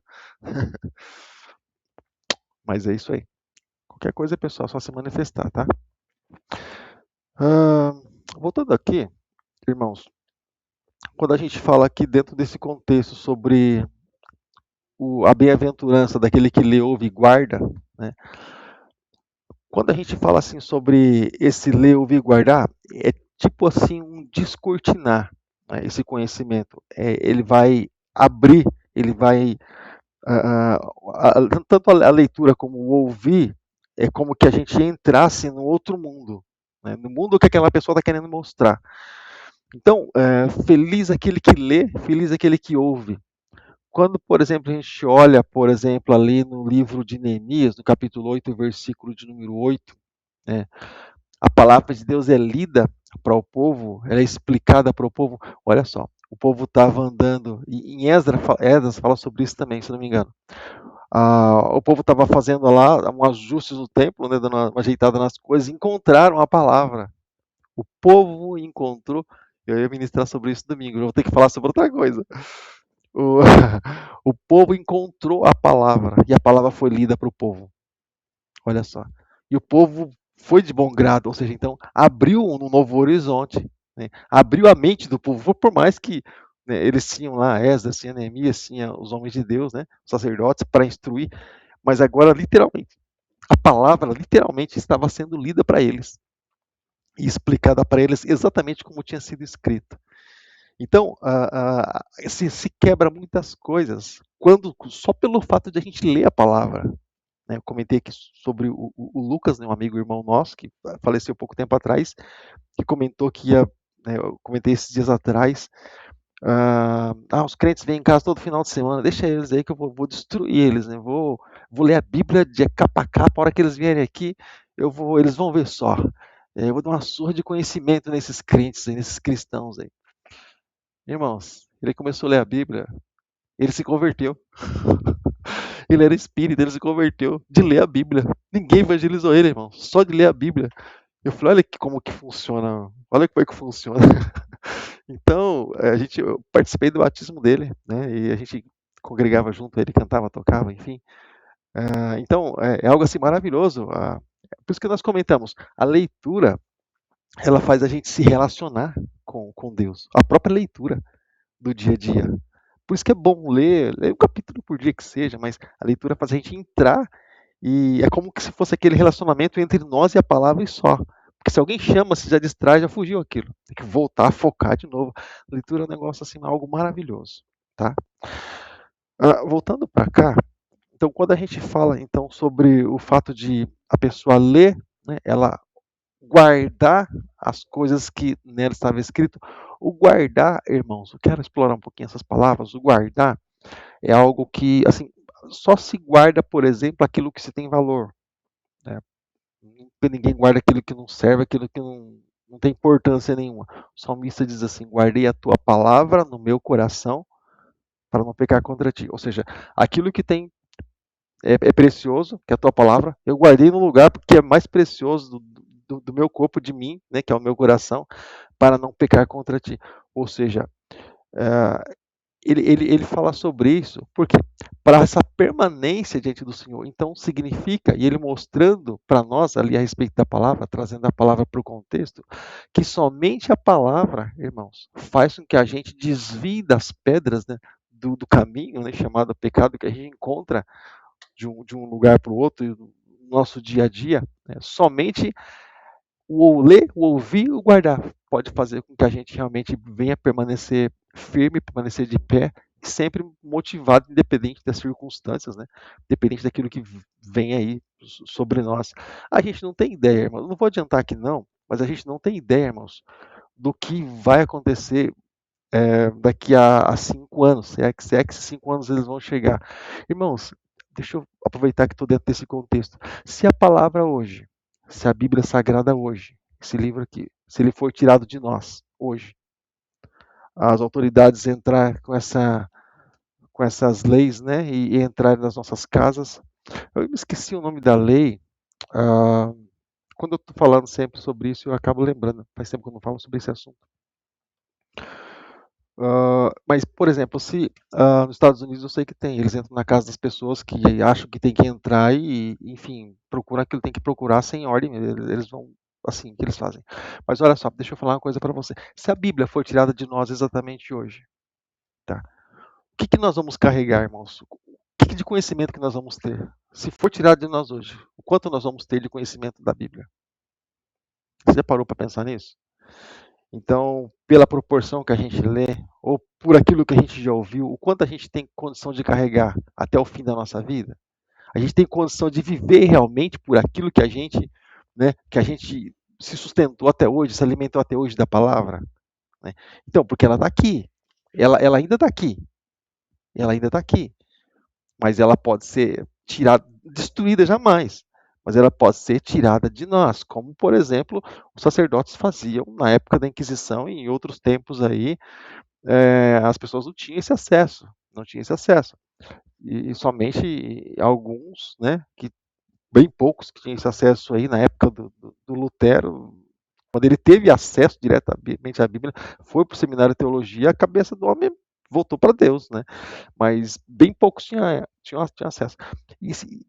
Mas é isso aí. Qualquer coisa, pessoal, é só se manifestar, tá? Voltando aqui, irmãos, quando a gente fala aqui dentro desse contexto sobre a bem-aventurança daquele que lê, ouve e guarda, né? Quando a gente fala assim sobre esse ler, ouvir e guardar, é tipo assim um descortinar, né, esse conhecimento. Ele vai abrir, ele vai tanto a leitura como o ouvir é como que a gente entrasse no outro mundo, né, no mundo que aquela pessoa está querendo mostrar. Então, feliz aquele que lê, feliz aquele que ouve. Quando, por exemplo, a gente olha, por exemplo, ali no livro de Neemias, no capítulo 8, versículo de número 8, né, a palavra de Deus é lida para o povo, ela é explicada para o povo. Olha só, o povo estava andando, e em Esdras fala sobre isso também, se não me engano. O povo estava fazendo lá um ajuste no templo, né, dando uma ajeitada nas coisas, e encontraram a palavra. O povo encontrou. Eu ia ministrar sobre isso domingo, eu vou ter que falar sobre outra coisa. O, o povo encontrou a palavra, e a palavra foi lida para o povo. Olha só. E o povo foi de bom grado, ou seja, então abriu um novo horizonte, né? Abriu a mente do povo, por mais que, né, eles tinham lá Esdras, tinha Neemias, tinha os homens de Deus, né, os sacerdotes para instruir, mas agora literalmente, a palavra literalmente estava sendo lida para eles e explicada para eles exatamente como tinha sido escrito. Então, se quebra muitas coisas quando só pelo fato de a gente ler a palavra. Né, eu comentei aqui sobre o Lucas, né, um amigo irmão nosso, que faleceu pouco tempo atrás, que comentou que ia, né, eu comentei esses dias atrás, os crentes vêm em casa todo final de semana, deixa eles aí que eu vou destruir eles, né, vou ler a Bíblia de capa a capa, a hora que eles vierem aqui, eles vão ver só, eu vou dar uma surra de conhecimento nesses crentes aí, nesses cristãos aí. Irmãos, ele começou a ler a Bíblia, ele se converteu. Ele era espírita, ele se converteu de ler a Bíblia. Ninguém evangelizou ele, irmão, só de ler a Bíblia. Eu falei, olha como que funciona, olha como é que funciona. Então, eu participei do batismo dele, né? E a gente congregava junto, ele cantava, tocava, enfim. Então, é algo assim maravilhoso. Por isso que nós comentamos, a leitura, ela faz a gente se relacionar com Deus. A própria leitura do dia a dia. Por isso que é bom ler um capítulo por dia que seja, mas a leitura faz a gente entrar e é como se fosse aquele relacionamento entre nós e a palavra e só. Porque se alguém chama, se já distrai, já fugiu aquilo. Tem que voltar a focar de novo. A leitura é um negócio assim, algo maravilhoso, tá? Voltando para cá, então quando a gente fala então sobre o fato de a pessoa ler, né, ela guardar as coisas que nela estava escrito. O guardar, irmãos, eu quero explorar um pouquinho essas palavras. O guardar é algo que, assim, só se guarda, por exemplo, aquilo que se tem valor, né? Ninguém guarda aquilo que não serve, aquilo que não tem importância nenhuma. O salmista diz assim: guardei a tua palavra no meu coração para não pecar contra ti. Ou seja, aquilo que tem é precioso, que é a tua palavra, eu guardei no lugar porque é mais precioso do meu corpo, de mim, né, que é o meu coração, para não pecar contra ti. Ou seja, ele fala sobre isso, porque para essa permanência diante do Senhor, então significa, e ele mostrando para nós ali a respeito da palavra, trazendo a palavra para o contexto, que somente a palavra, irmãos, faz com que a gente desvie das pedras, né, do caminho, né, chamado pecado, que a gente encontra de um lugar para o outro, no nosso dia a dia, né? Somente o ler, o ouvir, o guardar pode fazer com que a gente realmente venha permanecer firme, permanecer de pé, sempre motivado, independente das circunstâncias, né? Independente daquilo que vem aí sobre nós. A gente não tem ideia, irmão. Não vou adiantar aqui não, mas a gente não tem ideia, irmãos, do que vai acontecer daqui a 5 anos, se é que esses 5 anos eles vão chegar. Irmãos, deixa eu aproveitar que estou dentro desse contexto. Se a palavra hoje, se a Bíblia Sagrada hoje, esse livro aqui, se ele for tirado de nós hoje, as autoridades entrar com essas leis, né, e entrar nas nossas casas. Eu me esqueci o nome da lei. Quando eu estou falando sempre sobre isso, eu acabo lembrando. Faz tempo que eu não falo sobre esse assunto. Mas, por exemplo, se nos Estados Unidos eu sei que tem, eles entram na casa das pessoas que acham que tem que entrar e, enfim, procuram aquilo que tem que procurar sem ordem, eles vão assim que eles fazem. Mas olha só, deixa eu falar uma coisa para você. Se a Bíblia for tirada de nós exatamente hoje, tá? O que nós vamos carregar, irmãos? O que de conhecimento que nós vamos ter? Se for tirado de nós hoje, o quanto nós vamos ter de conhecimento da Bíblia? Você já parou para pensar nisso? Então, pela proporção que a gente lê, ou por aquilo que a gente já ouviu, o quanto a gente tem condição de carregar até o fim da nossa vida? A gente tem condição de viver realmente por aquilo que a gente, né, que a gente se sustentou até hoje, se alimentou até hoje da palavra? Né? Então, porque ela está aqui, ela ainda está aqui, ela ainda está aqui, mas ela pode ser tirada, destruída jamais. Mas ela pode ser tirada de nós, como, por exemplo, os sacerdotes faziam na época da Inquisição e em outros tempos aí, as pessoas não tinham esse acesso, não tinham esse acesso. E somente alguns, né, que bem poucos que tinham esse acesso aí na época do Lutero, quando ele teve acesso diretamente à Bíblia, foi para o seminário de teologia, a cabeça do homem voltou para Deus, né? Mas bem poucos tinham acesso.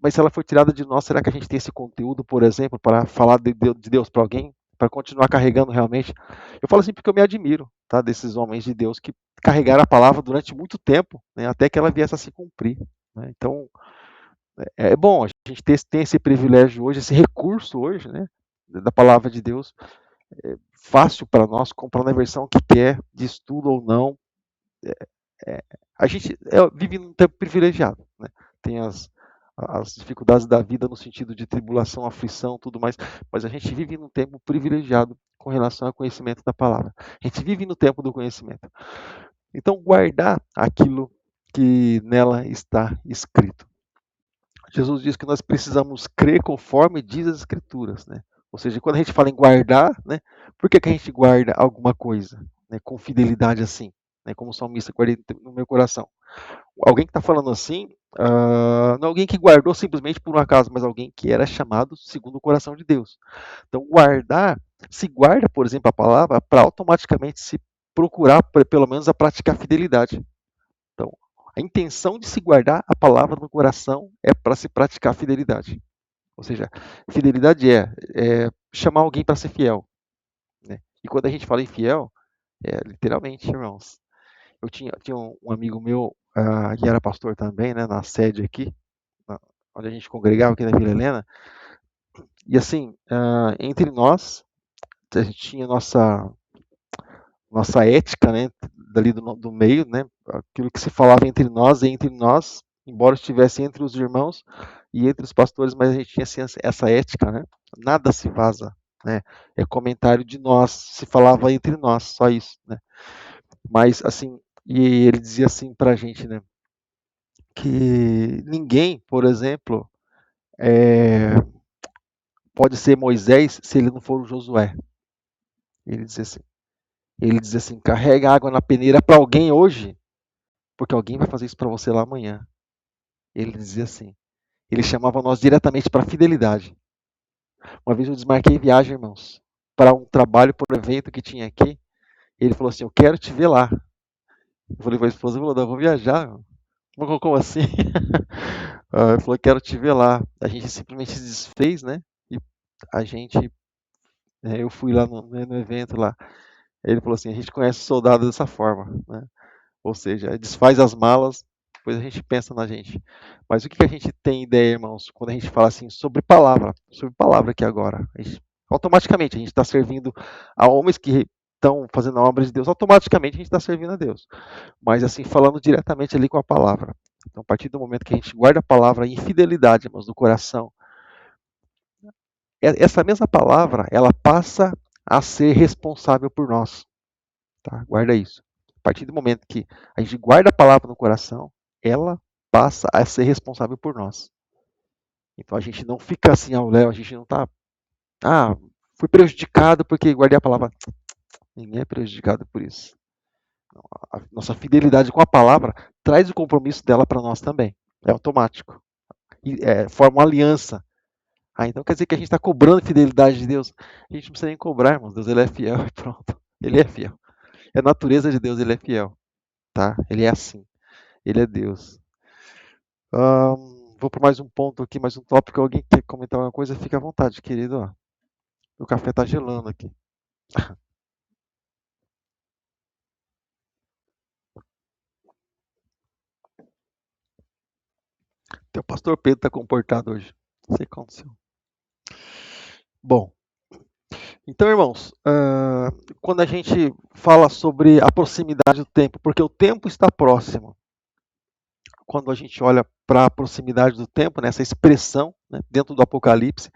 Mas se ela foi tirada de nós, será que a gente tem esse conteúdo, por exemplo, para falar de Deus para alguém? Para continuar carregando realmente? Eu falo assim porque eu me admiro, tá? Desses homens de Deus que carregaram a palavra durante muito tempo, né? Até que ela viesse a se cumprir. Né? Então, é bom a gente tem esse privilégio hoje, esse recurso hoje, né? Da palavra de Deus. É fácil para nós comprar na versão que quer, de estudo ou não. A gente vive num tempo privilegiado, né? Tem as dificuldades da vida no sentido de tribulação, aflição, tudo mais, mas a gente vive num tempo privilegiado com relação ao conhecimento da palavra. A gente vive no tempo do conhecimento. Então, guardar aquilo que nela está escrito. Jesus diz que nós precisamos crer conforme diz as Escrituras, né? Ou seja, quando a gente fala em guardar, né, por que a gente guarda alguma coisa, né, com fidelidade assim? né, como salmista, guardei no meu coração. Alguém que está falando assim, não é alguém que guardou simplesmente por um acaso, mas alguém que era chamado segundo o coração de Deus. Então, se guarda, por exemplo, a palavra para automaticamente se procurar, pelo menos, a praticar fidelidade. Então, a intenção de se guardar a palavra no coração é para se praticar fidelidade. Ou seja, fidelidade é chamar alguém para ser fiel. Né? E quando a gente fala em fiel, literalmente, irmãos. Eu tinha um amigo meu que era pastor também, né, na sede aqui, onde a gente congregava aqui na Vila Helena. E assim, entre nós, a gente tinha nossa ética, né, dali do meio, né, aquilo que se falava entre nós e entre nós, embora estivesse entre os irmãos e entre os pastores, mas a gente tinha assim, essa ética, né, nada se vaza, né, é comentário de nós, se falava entre nós, só isso, né, mas assim, e ele dizia assim pra gente, né, que ninguém, por exemplo, pode ser Moisés se ele não for o Josué. Ele diz assim, carrega água na peneira para alguém hoje, porque alguém vai fazer isso para você lá amanhã. Ele dizia assim. Ele chamava nós diretamente para fidelidade. Uma vez eu desmarquei viagem, irmãos, para um trabalho, por um evento que tinha aqui. Ele falou assim, eu quero te ver lá. Eu falei para a esposa, eu vou viajar. Como assim? Ele falou, quero te ver lá. A gente simplesmente se desfez, né? E a gente, eu fui lá no evento lá. Ele falou assim, a gente conhece soldado dessa forma, né? Ou seja, desfaz as malas, depois a gente pensa na gente. Mas o que a gente tem ideia, irmãos, quando a gente fala assim sobre palavra aqui agora? Automaticamente a gente está servindo a homens que estão fazendo a obra de Deus, automaticamente a gente está servindo a Deus. Mas assim, falando diretamente ali com a palavra. Então, a partir do momento que a gente guarda a palavra em fidelidade, irmãos, no coração, essa mesma palavra, ela passa a ser responsável por nós. Tá? Guarda isso. A partir do momento que a gente guarda a palavra no coração, ela passa a ser responsável por nós. Então a gente não fica assim ao léu, a gente não está, fui prejudicado porque guardei a palavra. Ninguém é prejudicado por isso. A nossa fidelidade com a palavra traz o compromisso dela para nós também. É automático. E, forma uma aliança. Então quer dizer que a gente está cobrando fidelidade de Deus? A gente não precisa nem cobrar, irmãos. Deus ele é fiel e pronto. Ele é fiel. É a natureza de Deus, ele é fiel. Tá? Ele é assim. Ele é Deus. Vou para mais um ponto aqui, mais um tópico. Alguém quer comentar alguma coisa? Fica à vontade, querido. O café está gelando aqui. Teu pastor Pedro está comportado hoje. Não sei o que aconteceu. Bom, então, irmãos, quando a gente fala sobre a proximidade do tempo, porque o tempo está próximo, quando a gente olha para a proximidade do tempo, nessa expressão, né, dentro do Apocalipse,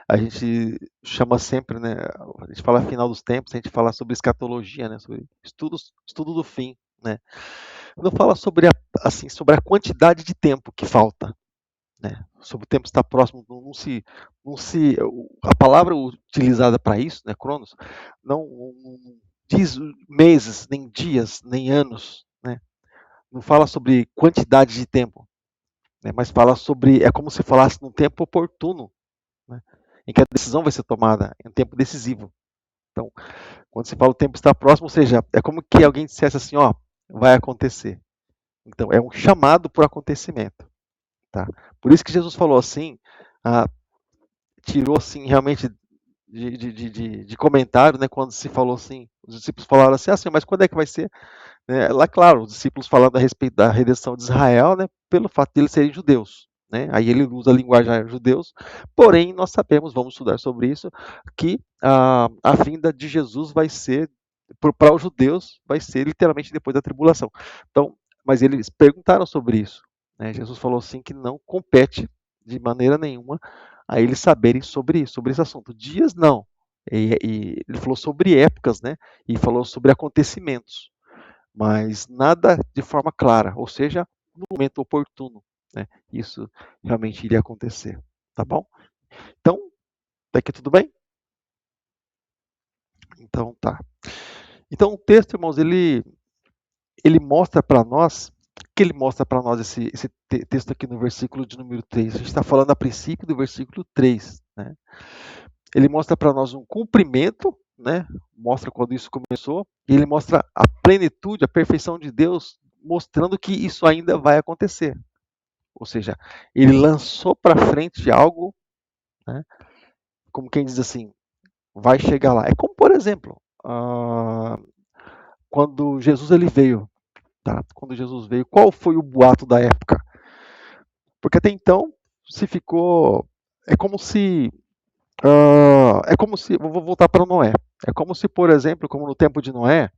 a gente chama sempre, né, a gente fala final dos tempos, a gente fala sobre escatologia, né, sobre estudo do fim, né. Não fala sobre sobre a quantidade de tempo que falta, né, sobre o tempo estar próximo, a palavra utilizada para isso, né, Cronos, não diz meses, nem dias, nem anos, né, não fala sobre quantidade de tempo, né, mas fala sobre, é como se falasse num tempo oportuno, né, em que a decisão vai ser tomada, em um tempo decisivo. Então, quando se fala o tempo está próximo, ou seja, é como que alguém dissesse assim, ó, vai acontecer. Então, é um chamado por acontecimento. Tá? Por isso que Jesus falou assim, tirou assim realmente de comentário, né, quando se falou assim, os discípulos falaram assim, Senhor, mas quando é que vai ser? Lá, claro, os discípulos falando a respeito da redenção de Israel, né, pelo fato de eles serem judeus. Né? Aí ele usa a linguagem judeus, porém nós sabemos, vamos estudar sobre isso, que a vinda de Jesus vai ser, para os judeus, vai ser literalmente depois da tribulação. Então, mas eles perguntaram sobre isso. Né? Jesus falou assim que não compete de maneira nenhuma a eles saberem sobre esse assunto. Dias não. E ele falou sobre épocas, né? E falou sobre acontecimentos, mas nada de forma clara, ou seja, no momento oportuno, né? Isso realmente iria acontecer, tá bom? Então, daqui tudo bem? Então tá. Então o texto, irmãos, ele ele mostra para nós, o que ele mostra para nós esse texto aqui no versículo de número 3? A gente está falando a princípio do versículo 3, né? Ele mostra para nós um cumprimento, né? Mostra quando isso começou, e ele mostra a plenitude, a perfeição de Deus, mostrando que isso ainda vai acontecer. Ou seja, ele lançou para frente algo, né? Como quem diz assim, vai chegar lá. É como, por exemplo, quando Jesus ele veio, tá? Quando Jesus veio, qual foi o boato da época? Porque até então se ficou, é como se, vou voltar para Noé. É como se, por exemplo, como no tempo de Noé,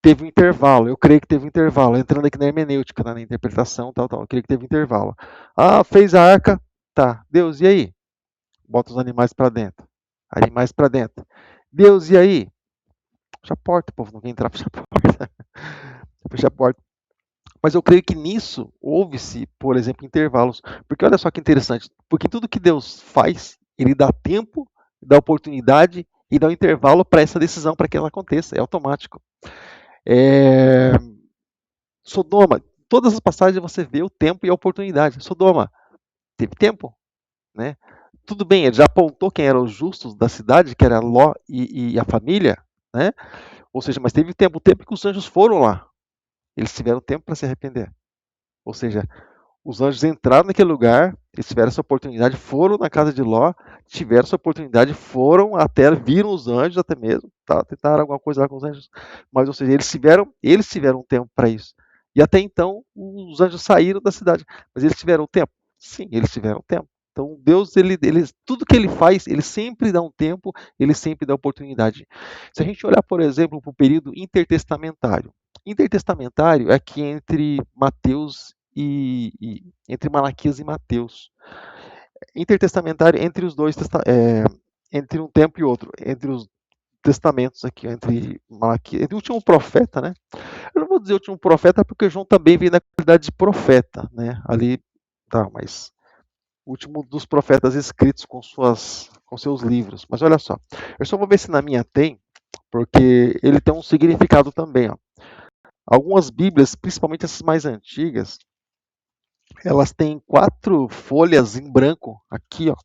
teve um intervalo. Eu creio que teve um intervalo, entrando aqui na hermenêutica, né, na interpretação, tal. Eu creio que teve um intervalo. Fez a arca, tá? Deus, e aí? Bota os animais para dentro. Animais para dentro. Deus, e aí? Fecha a porta, o povo não quer entrar, fecha a porta. Fecha a porta. Mas eu creio que nisso houve-se, por exemplo, intervalos. Porque olha só que interessante. Porque tudo que Deus faz, ele dá tempo, dá oportunidade e dá um intervalo para essa decisão, para que ela aconteça. É automático. Sodoma, todas as passagens você vê o tempo e a oportunidade. Sodoma, teve tempo, né? Tudo bem, ele já apontou quem eram os justos da cidade, que era Ló e a família, né? Ou seja, mas teve tempo, o tempo que os anjos foram lá. Eles tiveram tempo para se arrepender. Ou seja, os anjos entraram naquele lugar, eles tiveram essa oportunidade, foram na casa de Ló, tiveram essa oportunidade, foram até, viram os anjos até mesmo, tá? Tentaram alguma coisa lá com os anjos, mas, ou seja, eles tiveram tempo para isso. E até então, os anjos saíram da cidade, mas eles tiveram tempo? Sim, eles tiveram tempo. Então, Deus, tudo que ele faz, ele sempre dá um tempo, ele sempre dá oportunidade. Se a gente olhar, por exemplo, para o período intertestamentário, intertestamentário é aqui entre Mateus entre Malaquias e Mateus. Intertestamentário entre os dois, entre um tempo e outro, entre os testamentos aqui, entre Malaquias, entre o último profeta, né? Eu não vou dizer o último profeta porque João também veio na qualidade de profeta, né? Ali, tá, mas o último dos profetas escritos com seus livros. Mas olha só, eu só vou ver se na minha tem, porque ele tem um significado também, ó. Algumas Bíblias, principalmente essas mais antigas, elas têm 4 folhas em branco aqui, ó,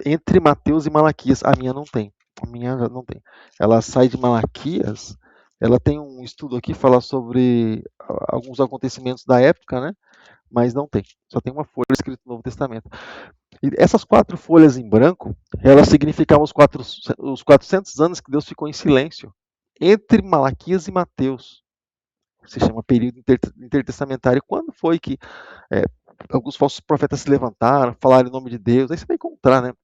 entre Mateus e Malaquias. A minha não tem. A minha já não tem. Ela sai de Malaquias, ela tem um estudo aqui que fala sobre alguns acontecimentos da época, né? Mas não tem. Só tem uma folha escrita no Novo Testamento. E essas 4 folhas em branco, elas significavam os 400 anos que Deus ficou em silêncio entre Malaquias e Mateus. Se chama período intertestamentário. Quando foi que alguns falsos profetas se levantaram, falaram em nome de Deus? Aí você vai encontrar, né?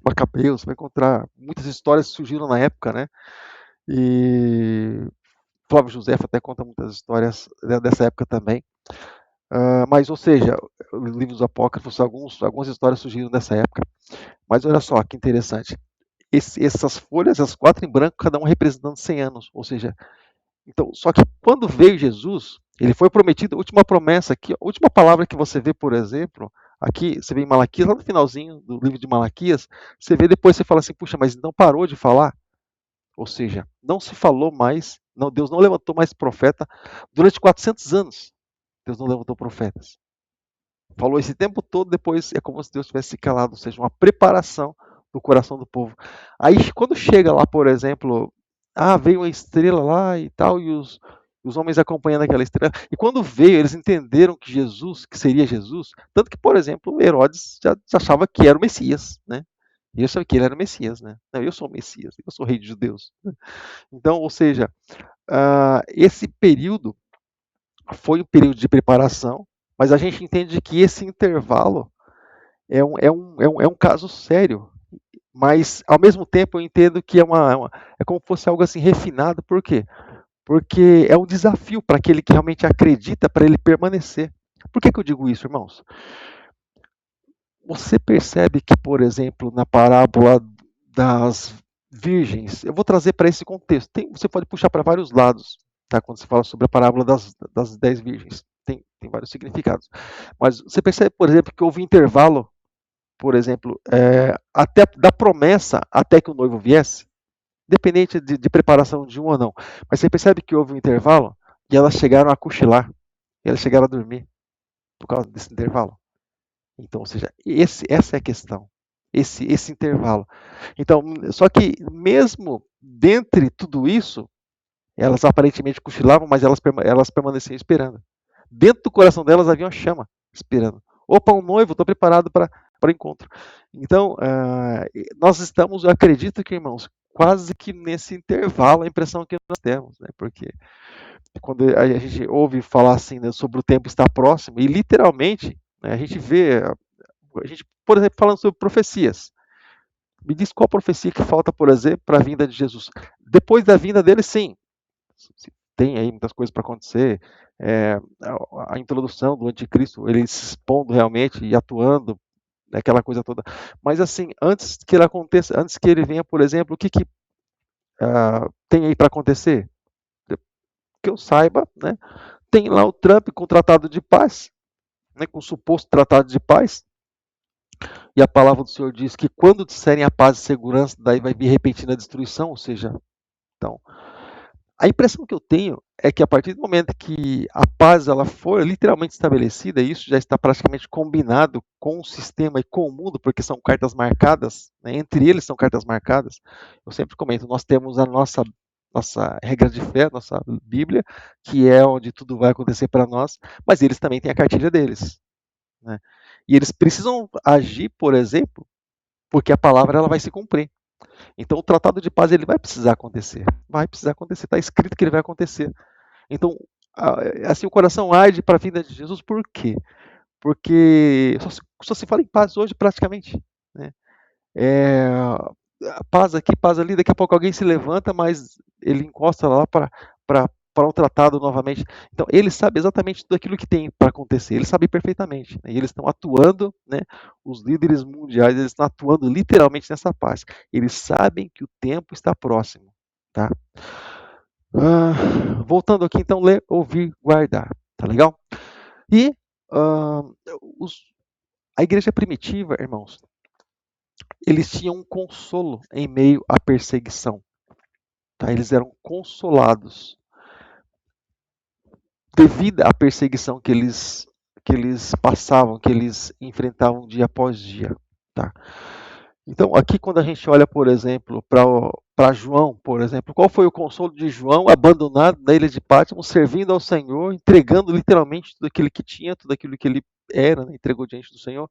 Macabeus, você vai encontrar muitas histórias que surgiram na época, né? E Flávio José até conta muitas histórias dessa época também. Mas, ou seja, os livros apócrifos, algumas histórias surgiram nessa época. Mas olha só que interessante. Essas folhas, as 4 em branco, cada um representando 100 anos. Ou seja, então, só que quando veio Jesus, ele foi prometido, a última promessa aqui, a última palavra que você vê, por exemplo, aqui, você vê em Malaquias, lá no finalzinho do livro de Malaquias, você vê depois, você fala assim, puxa, mas não parou de falar? Ou seja, não se falou mais, não, Deus não levantou mais profeta durante 400 anos. Deus não levantou profetas. Falou esse tempo todo, depois é como se Deus tivesse se calado, ou seja, uma preparação do coração do povo. Aí, quando chega lá, por exemplo, veio uma estrela lá e tal, e os homens acompanhando aquela estrela. E quando veio, eles entenderam que seria Jesus, tanto que, por exemplo, Herodes já achava que era o Messias, né? E eu sabia que ele era o Messias, né? Não, eu sou o Messias, eu sou o rei de judeus. Então, ou seja, esse período foi um período de preparação, mas a gente entende que esse intervalo é um caso sério. Mas, ao mesmo tempo, eu entendo que é como se fosse algo assim refinado. Por quê? Porque é um desafio para aquele que realmente acredita, para ele permanecer. Por que eu digo isso, irmãos? Você percebe que, por exemplo, na parábola das virgens, eu vou trazer para esse contexto. Você pode puxar para vários lados, tá? Quando se fala sobre a parábola das 10 virgens. Tem vários significados. Mas você percebe, por exemplo, que houve intervalo, por exemplo, até da promessa até que o noivo viesse, independente de preparação de um ou não. Mas você percebe que houve um intervalo? E elas chegaram a cochilar, e elas chegaram a dormir por causa desse intervalo. Então, ou seja, essa é a questão, esse intervalo. Então, só que mesmo dentre tudo isso, elas aparentemente cochilavam, mas elas permaneciam esperando. Dentro do coração delas havia uma chama esperando. Opa, um noivo, estou preparado para o encontro. Então, nós estamos, eu acredito que, irmãos, quase que nesse intervalo, a impressão que nós temos, né? Porque quando a gente ouve falar assim, né, sobre o tempo estar próximo, e literalmente, né, a gente vê, a gente, por exemplo, falando sobre profecias. Me diz qual profecia que falta, por exemplo, para a vinda de Jesus. Depois da vinda dele, sim, tem aí muitas coisas para acontecer. A introdução do anticristo, ele se expondo realmente e atuando, aquela coisa toda. Mas assim, antes que ele aconteça, antes que ele venha, por exemplo, o que tem aí para acontecer? Que eu saiba, né? Tem lá o Trump com o tratado de paz, né, com o suposto tratado de paz. E a palavra do Senhor diz que quando disserem a paz e segurança, daí vai vir repentina destruição, ou seja, então, a impressão que eu tenho é que a partir do momento que a paz ela for literalmente estabelecida, e isso já está praticamente combinado com o sistema e com o mundo, porque são cartas marcadas, né, entre eles são cartas marcadas. Eu sempre comento, nós temos a nossa regra de fé, nossa Bíblia, que é onde tudo vai acontecer para nós, mas eles também têm a cartilha deles, né? E eles precisam agir, por exemplo, porque a palavra ela vai se cumprir. Então o tratado de paz ele vai precisar acontecer. Vai precisar acontecer, está escrito que ele vai acontecer. Então, assim, o coração arde para a vinda de Jesus, por quê? Porque só se fala em paz hoje praticamente, né? É, paz aqui, paz ali, daqui a pouco alguém se levanta, mas ele encosta lá para um tratado novamente. Então, ele sabe exatamente tudo aquilo que tem para acontecer, ele sabe perfeitamente. Né? E eles estão atuando, né? Os líderes mundiais, eles estão atuando literalmente nessa paz. Eles sabem que o tempo está próximo. Tá? Voltando aqui, então, ler, ouvir, guardar. Tá legal? E a igreja primitiva, irmãos, eles tinham um consolo em meio à perseguição. Tá? Eles eram consolados devido à perseguição que eles passavam, que eles enfrentavam dia após dia. Tá? Então, aqui quando a gente olha, por exemplo, para João, por exemplo, qual foi o consolo de João abandonado na ilha de Patmos, servindo ao Senhor, entregando literalmente tudo aquilo que tinha, tudo aquilo que ele era, né? Entregou diante do Senhor.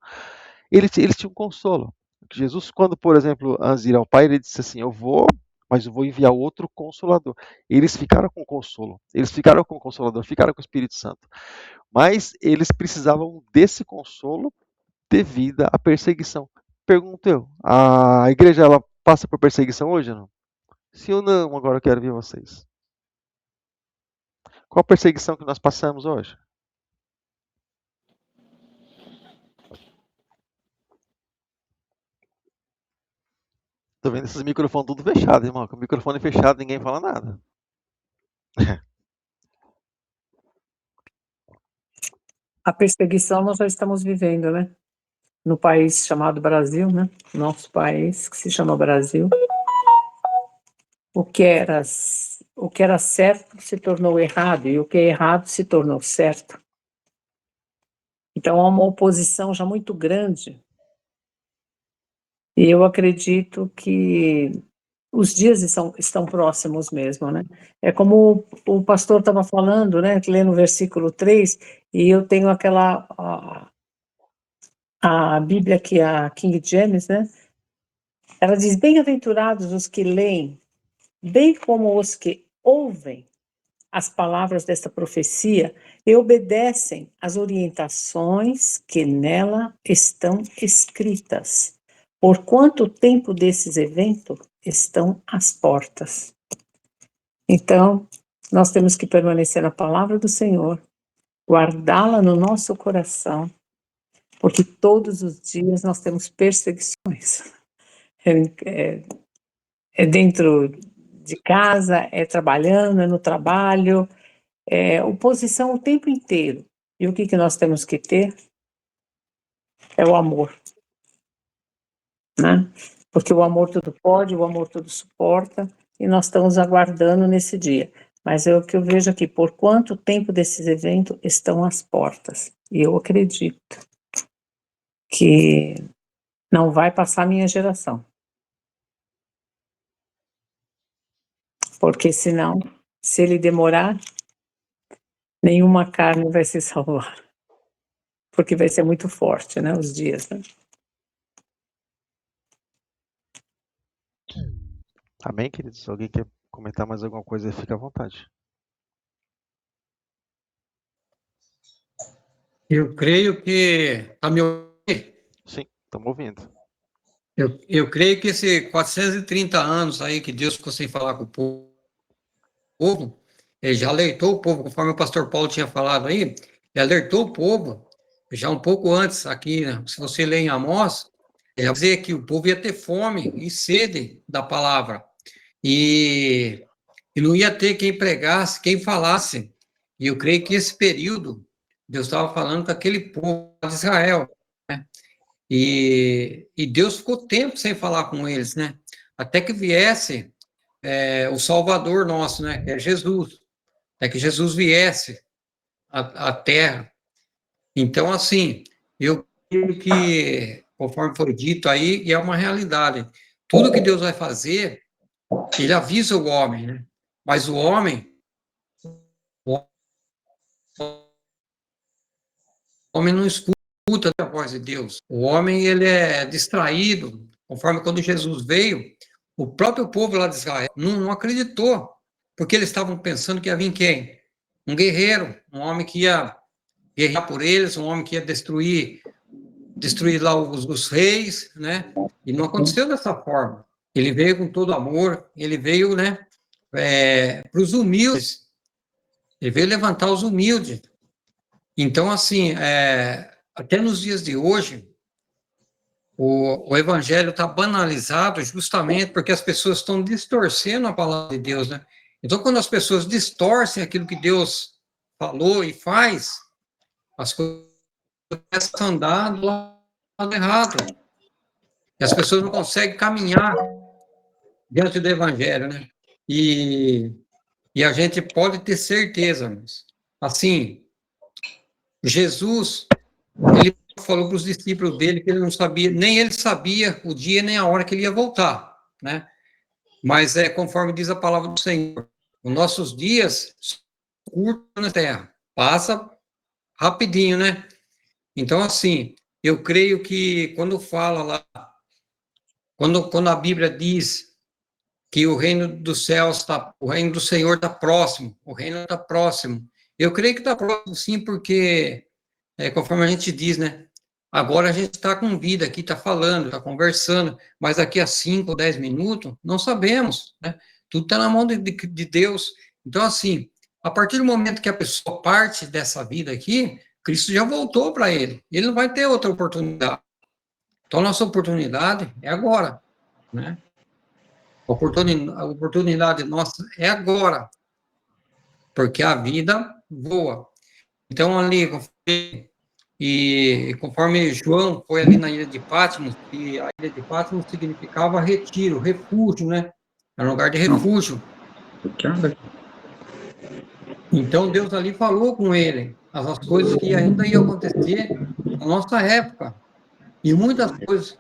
Eles tinham um consolo. Jesus, quando, por exemplo, antes de ir ao Pai, ele disse assim, eu vou, mas eu vou enviar outro Consolador. Eles ficaram com o consolo, eles ficaram com o Consolador, ficaram com o Espírito Santo. Mas eles precisavam desse consolo devido à perseguição. Pergunto eu, a igreja ela passa por perseguição hoje ou não? Sim ou não? Agora eu quero ver vocês. Qual a perseguição que nós passamos hoje? Tô vendo esses microfones tudo fechados, irmão. Com o microfone fechado, ninguém fala nada. A perseguição nós já estamos vivendo, né? No país chamado Brasil, né? Nosso país, que se chama Brasil. O que era certo se tornou errado, e o que é errado se tornou certo. Então há uma oposição já muito grande. E eu acredito que os dias estão próximos mesmo, né? É como o pastor estava falando, né? Lendo o versículo 3, e eu tenho a Bíblia que é a King James, né? Ela diz, bem-aventurados os que leem, bem como os que ouvem as palavras desta profecia e obedecem às orientações que nela estão escritas. Por quanto tempo desses eventos estão às portas. Então, nós temos que permanecer na palavra do Senhor, guardá-la no nosso coração, porque todos os dias nós temos perseguições. É dentro de casa, é trabalhando, é no trabalho, é oposição o tempo inteiro. E o que nós temos que ter? É o amor, né? Porque o amor tudo pode, o amor tudo suporta, e nós estamos aguardando nesse dia. Mas é o que eu vejo aqui, por quanto tempo desses eventos estão às portas? E eu acredito que não vai passar a minha geração. Porque senão, se ele demorar, nenhuma carne vai se salvar. Porque vai ser muito forte, né, os dias, né? Amém, queridos? Se alguém quer comentar mais alguma coisa, fica à vontade. Eu creio que. Tá me ouvindo? Sim, estamos ouvindo. Eu creio que esses 430 anos aí que Deus ficou sem falar com o povo, ele já alertou o povo, conforme o pastor Paulo tinha falado aí, ele alertou o povo, já um pouco antes, aqui, né, se você ler em Amós, ele vai dizer que o povo ia ter fome e sede da palavra, e não ia ter quem pregasse, quem falasse. E eu creio que esse período, Deus estava falando com aquele povo de Israel, né? E Deus ficou tempo sem falar com eles, né? Até que viesse o Salvador nosso, né? Que é Jesus. Até que Jesus viesse à Terra. Então, assim, eu creio que, conforme foi dito aí, e é uma realidade, tudo que Deus vai fazer, ele avisa o homem, né? Mas o homem não escuta a voz de Deus. O homem, ele é distraído, conforme quando Jesus veio, o próprio povo lá de Israel não acreditou, porque eles estavam pensando que ia vir quem? Um guerreiro, um homem que ia guerrear por eles, um homem que ia destruir lá os reis, né? E não aconteceu dessa forma. Ele veio com todo amor, ele veio, né, para os humildes, ele veio levantar os humildes. Então, assim, até nos dias de hoje, o evangelho está banalizado justamente porque as pessoas estão distorcendo a palavra de Deus, né? Então, quando as pessoas distorcem aquilo que Deus falou e faz, as coisas começam a andar do lado errado. E as pessoas não conseguem caminhar diante do evangelho, né? E a gente pode ter certeza, mas, assim, Jesus, ele falou para os discípulos dele que ele não sabia, nem ele sabia o dia nem a hora que ele ia voltar, né? Mas conforme diz a palavra do Senhor, os nossos dias são curtos na terra, passa rapidinho, né? Então, assim, eu creio que quando fala lá, quando a Bíblia diz que o reino dos céus está, o reino do Senhor está próximo, o reino está próximo. Eu creio que está próximo, sim, porque, conforme a gente diz, né? Agora a gente está com vida aqui, está falando, está conversando, mas daqui a 5 ou 10 minutos, não sabemos, né? Tudo está na mão de Deus. Então, assim, a partir do momento que a pessoa parte dessa vida aqui, Cristo já voltou para ele. Ele não vai ter outra oportunidade. Então, a nossa oportunidade é agora, né? A oportunidade nossa é agora, porque a vida voa. Então, ali, conforme João foi ali na ilha de Patmos, e a ilha de Patmos significava retiro, refúgio, né? Era um lugar de refúgio. Então, Deus ali falou com ele as coisas que ainda iam acontecer na nossa época. E muitas coisas que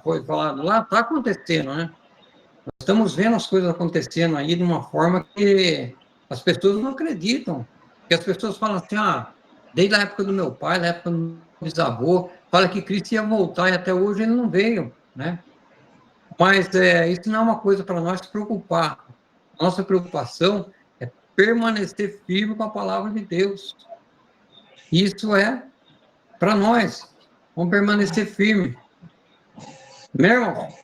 foi falado lá, está acontecendo, né? Estamos vendo as coisas acontecendo aí de uma forma que as pessoas não acreditam. Porque as pessoas falam assim, desde a época do meu pai, da época do meu bisavô, fala que Cristo ia voltar e até hoje ele não veio, né? Mas isso não é uma coisa para nós se preocupar. Nossa preocupação é permanecer firme com a palavra de Deus. Isso é para nós. Vamos permanecer firme. Meu irmão?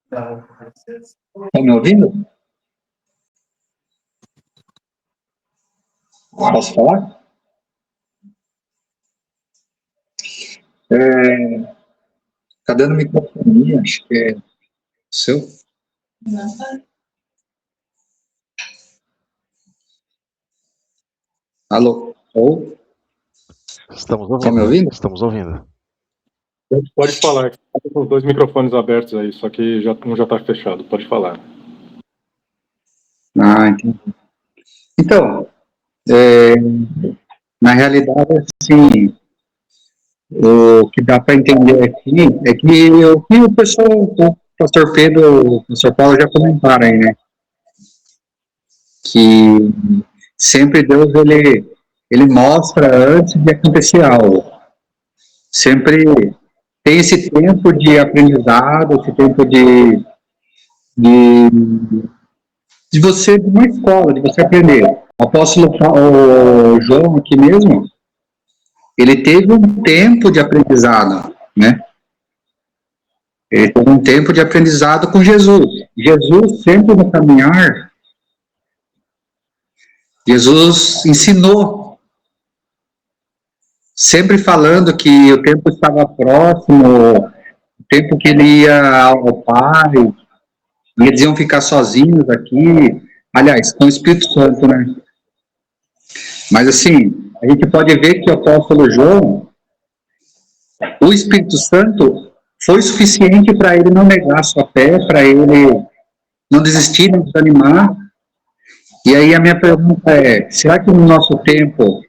Tá me ouvindo? Posso falar? Tá dando microfonia, acho que é seu. Alô? Ou? Estamos Estão me ouvindo. ouvindo? Estamos ouvindo. Pode falar, que tá com os dois microfones abertos aí, só que um já está fechado. Pode falar. Ah, entendi. Então, é, na realidade, assim, o que dá para entender aqui é que o que o pessoal, o pastor Pedro, o pastor Paulo já comentaram aí, né? Que sempre Deus, ele mostra antes de acontecer algo. Sempre tem esse tempo de aprendizado, esse tempo de, de você, de uma escola, de você aprender. O apóstolo o João aqui mesmo, ele teve um tempo de aprendizado, né? Ele teve um tempo de aprendizado com Jesus. Jesus, sempre no caminhar, Jesus ensinou, sempre falando que o tempo estava próximo, o tempo que ele ia ao Pai, e eles iam ficar sozinhos aqui. Aliás, com o Espírito Santo, né? Mas assim, a gente pode ver que o apóstolo João, o Espírito Santo foi suficiente para ele não negar sua fé, para ele não desistir, não desanimar. E aí a minha pergunta é, será que no nosso tempo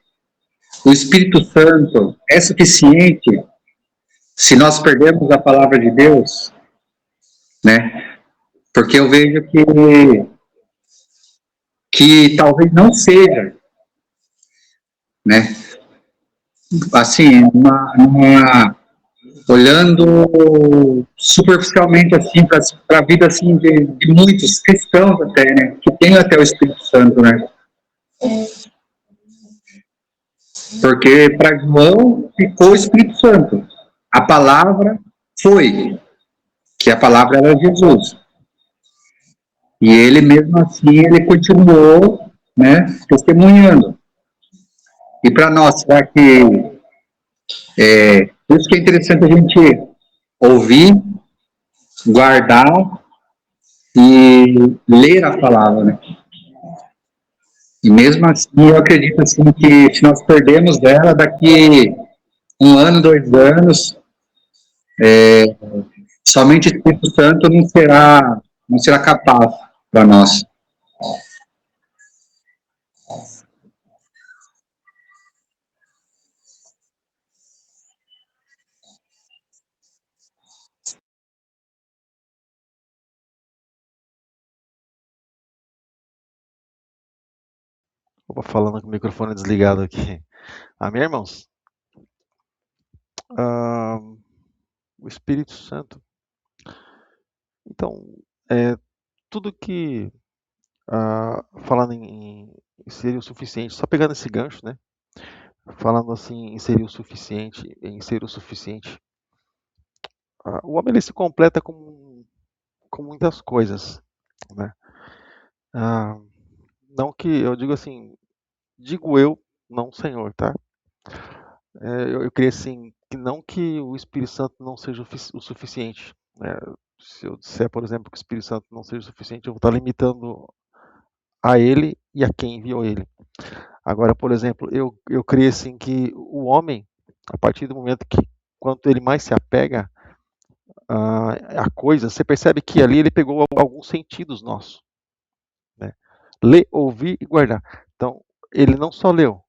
o Espírito Santo é suficiente se nós perdemos a palavra de Deus, né? Porque eu vejo que talvez não seja, né? Assim, olhando superficialmente assim para a vida assim de muitos cristãos até, né? Que tem até o Espírito Santo, né? Porque para João ficou o Espírito Santo. A palavra foi, que a palavra era Jesus. E ele mesmo assim, ele continuou, né, testemunhando. E para nós, será que por isso que é interessante a gente ouvir, guardar e ler a palavra, né? E mesmo assim, eu acredito assim que se nós perdemos dela, daqui 1 ano, 2 anos, somente o Espírito Santo não será capaz para nós. Opa, falando com o microfone desligado aqui. Amém, irmãos? O Espírito Santo. Então, tudo que falando em ser o suficiente, só pegando esse gancho, né? Falando assim em ser o suficiente, o homem ele se completa com muitas coisas, né? Não que eu digo assim, digo eu, não o Senhor, tá? Eu creio assim que não que o Espírito Santo não seja o suficiente, né? Se eu disser, por exemplo, que o Espírito Santo não seja o suficiente, eu vou estar limitando a ele e a quem enviou ele. Agora, por exemplo, eu creio assim que o homem, a partir do momento que quanto ele mais se apega a coisa, você percebe que ali ele pegou alguns sentidos nossos, né? Ler, ouvir e guardar. Então, ele não só leu,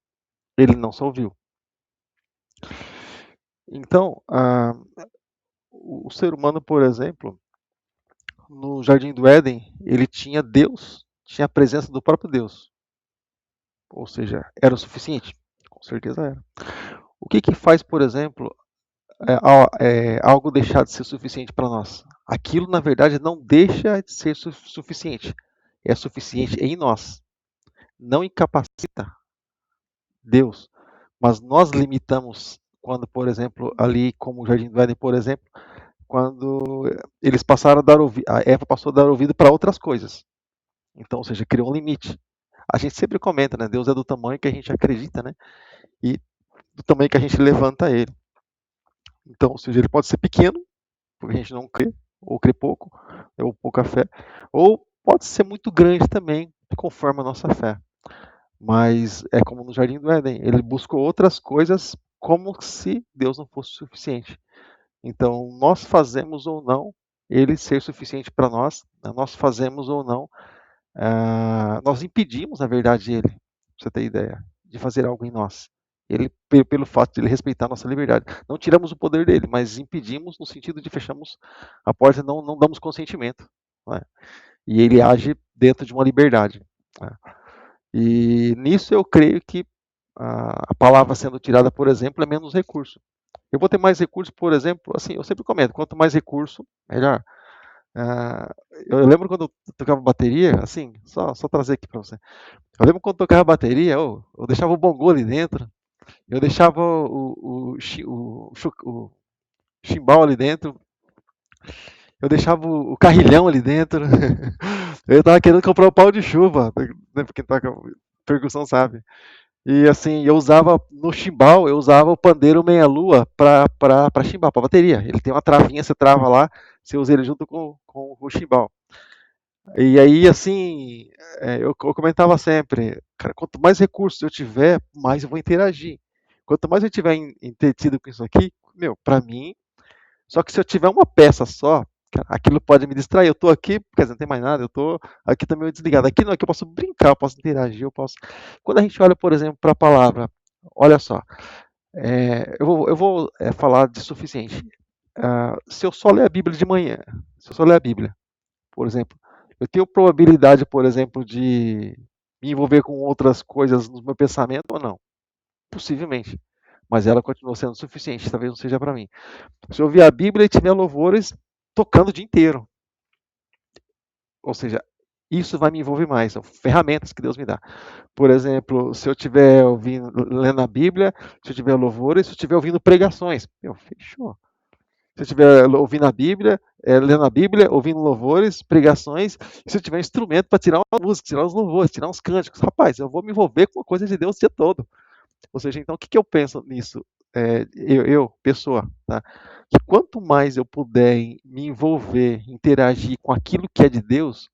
ele não só ouviu. Então, o ser humano, por exemplo, no Jardim do Éden, ele tinha Deus, tinha a presença do próprio Deus. Ou seja, era o suficiente? Com certeza era. O que faz, por exemplo, algo deixar de ser suficiente para nós? Aquilo, na verdade, não deixa de ser suficiente. É suficiente em nós. Não incapacita Deus. Mas nós limitamos quando, por exemplo, ali como o Jardim do Éden, por exemplo, quando eles passaram a dar a Eva passou a dar ouvido para outras coisas. Então, ou seja, criou um limite. A gente sempre comenta, né? Deus é do tamanho que a gente acredita, né? E do tamanho que a gente levanta ele. Então, ou seja, ele pode ser pequeno, porque a gente não crê, ou crê pouco, ou pouca fé, ou pode ser muito grande também, conforme a nossa fé. Mas é como no Jardim do Éden, ele buscou outras coisas como se Deus não fosse suficiente. Então, nós fazemos ou não ele ser suficiente para nós, né? Nós fazemos ou não, nós impedimos, na verdade, ele, pra você ter ideia, de fazer algo em nós. Ele, pelo fato de ele respeitar a nossa liberdade. Não tiramos o poder dele, mas impedimos no sentido de fechamos a porta e não damos consentimento, né? E ele age dentro de uma liberdade, né? E nisso eu creio que a palavra sendo tirada, por exemplo, é menos recurso. Eu vou ter mais recurso, por exemplo, assim, eu sempre comento, quanto mais recurso, melhor. Ah, eu lembro quando eu tocava bateria, assim, só trazer aqui para você. Eu lembro quando eu tocava bateria, eu deixava o bongô ali dentro, eu deixava o chimbal ali dentro, eu deixava o carrilhão ali dentro. Eu tava querendo comprar o pau de chuva, né, porque toca percussão sabe. E assim, eu usava no chimbal, eu usava o pandeiro meia-lua para chimbal, para bateria. Ele tem uma travinha, você trava lá, você usa ele junto com o chimbal. E aí, assim, eu comentava sempre, cara, quanto mais recursos eu tiver, mais eu vou interagir. Quanto mais eu tiver entretido com isso aqui, meu, para mim, só que se eu tiver uma peça só, cara, aquilo pode me distrair. Eu tô aqui, quer dizer, não tem mais nada, eu tô aqui também desligado. Aqui não, aqui eu posso brincar, eu posso interagir, eu posso. Quando a gente olha, por exemplo, para a palavra, olha só, eu vou falar de suficiente. Se eu só ler a Bíblia de manhã, se eu só ler a Bíblia, por exemplo, eu tenho probabilidade, por exemplo, de me envolver com outras coisas no meu pensamento ou não? Possivelmente. Mas ela continua sendo suficiente, talvez não seja para mim. Se eu ouvir a Bíblia e tiver louvores tocando o dia inteiro, ou seja, isso vai me envolver mais, são ferramentas que Deus me dá. Por exemplo, se eu estiver lendo a Bíblia, se eu estiver louvores, se eu estiver ouvindo pregações, meu, fechou. Se eu estiver ouvindo a Bíblia, lendo a Bíblia, ouvindo louvores, pregações, e se eu tiver instrumento para tirar uma música, tirar os louvores, tirar uns cânticos, rapaz, eu vou me envolver com a coisa de Deus o dia todo. Ou seja, então, o que eu penso nisso? Pessoa, tá? Que quanto mais eu puder me envolver, interagir com aquilo que é de Deus,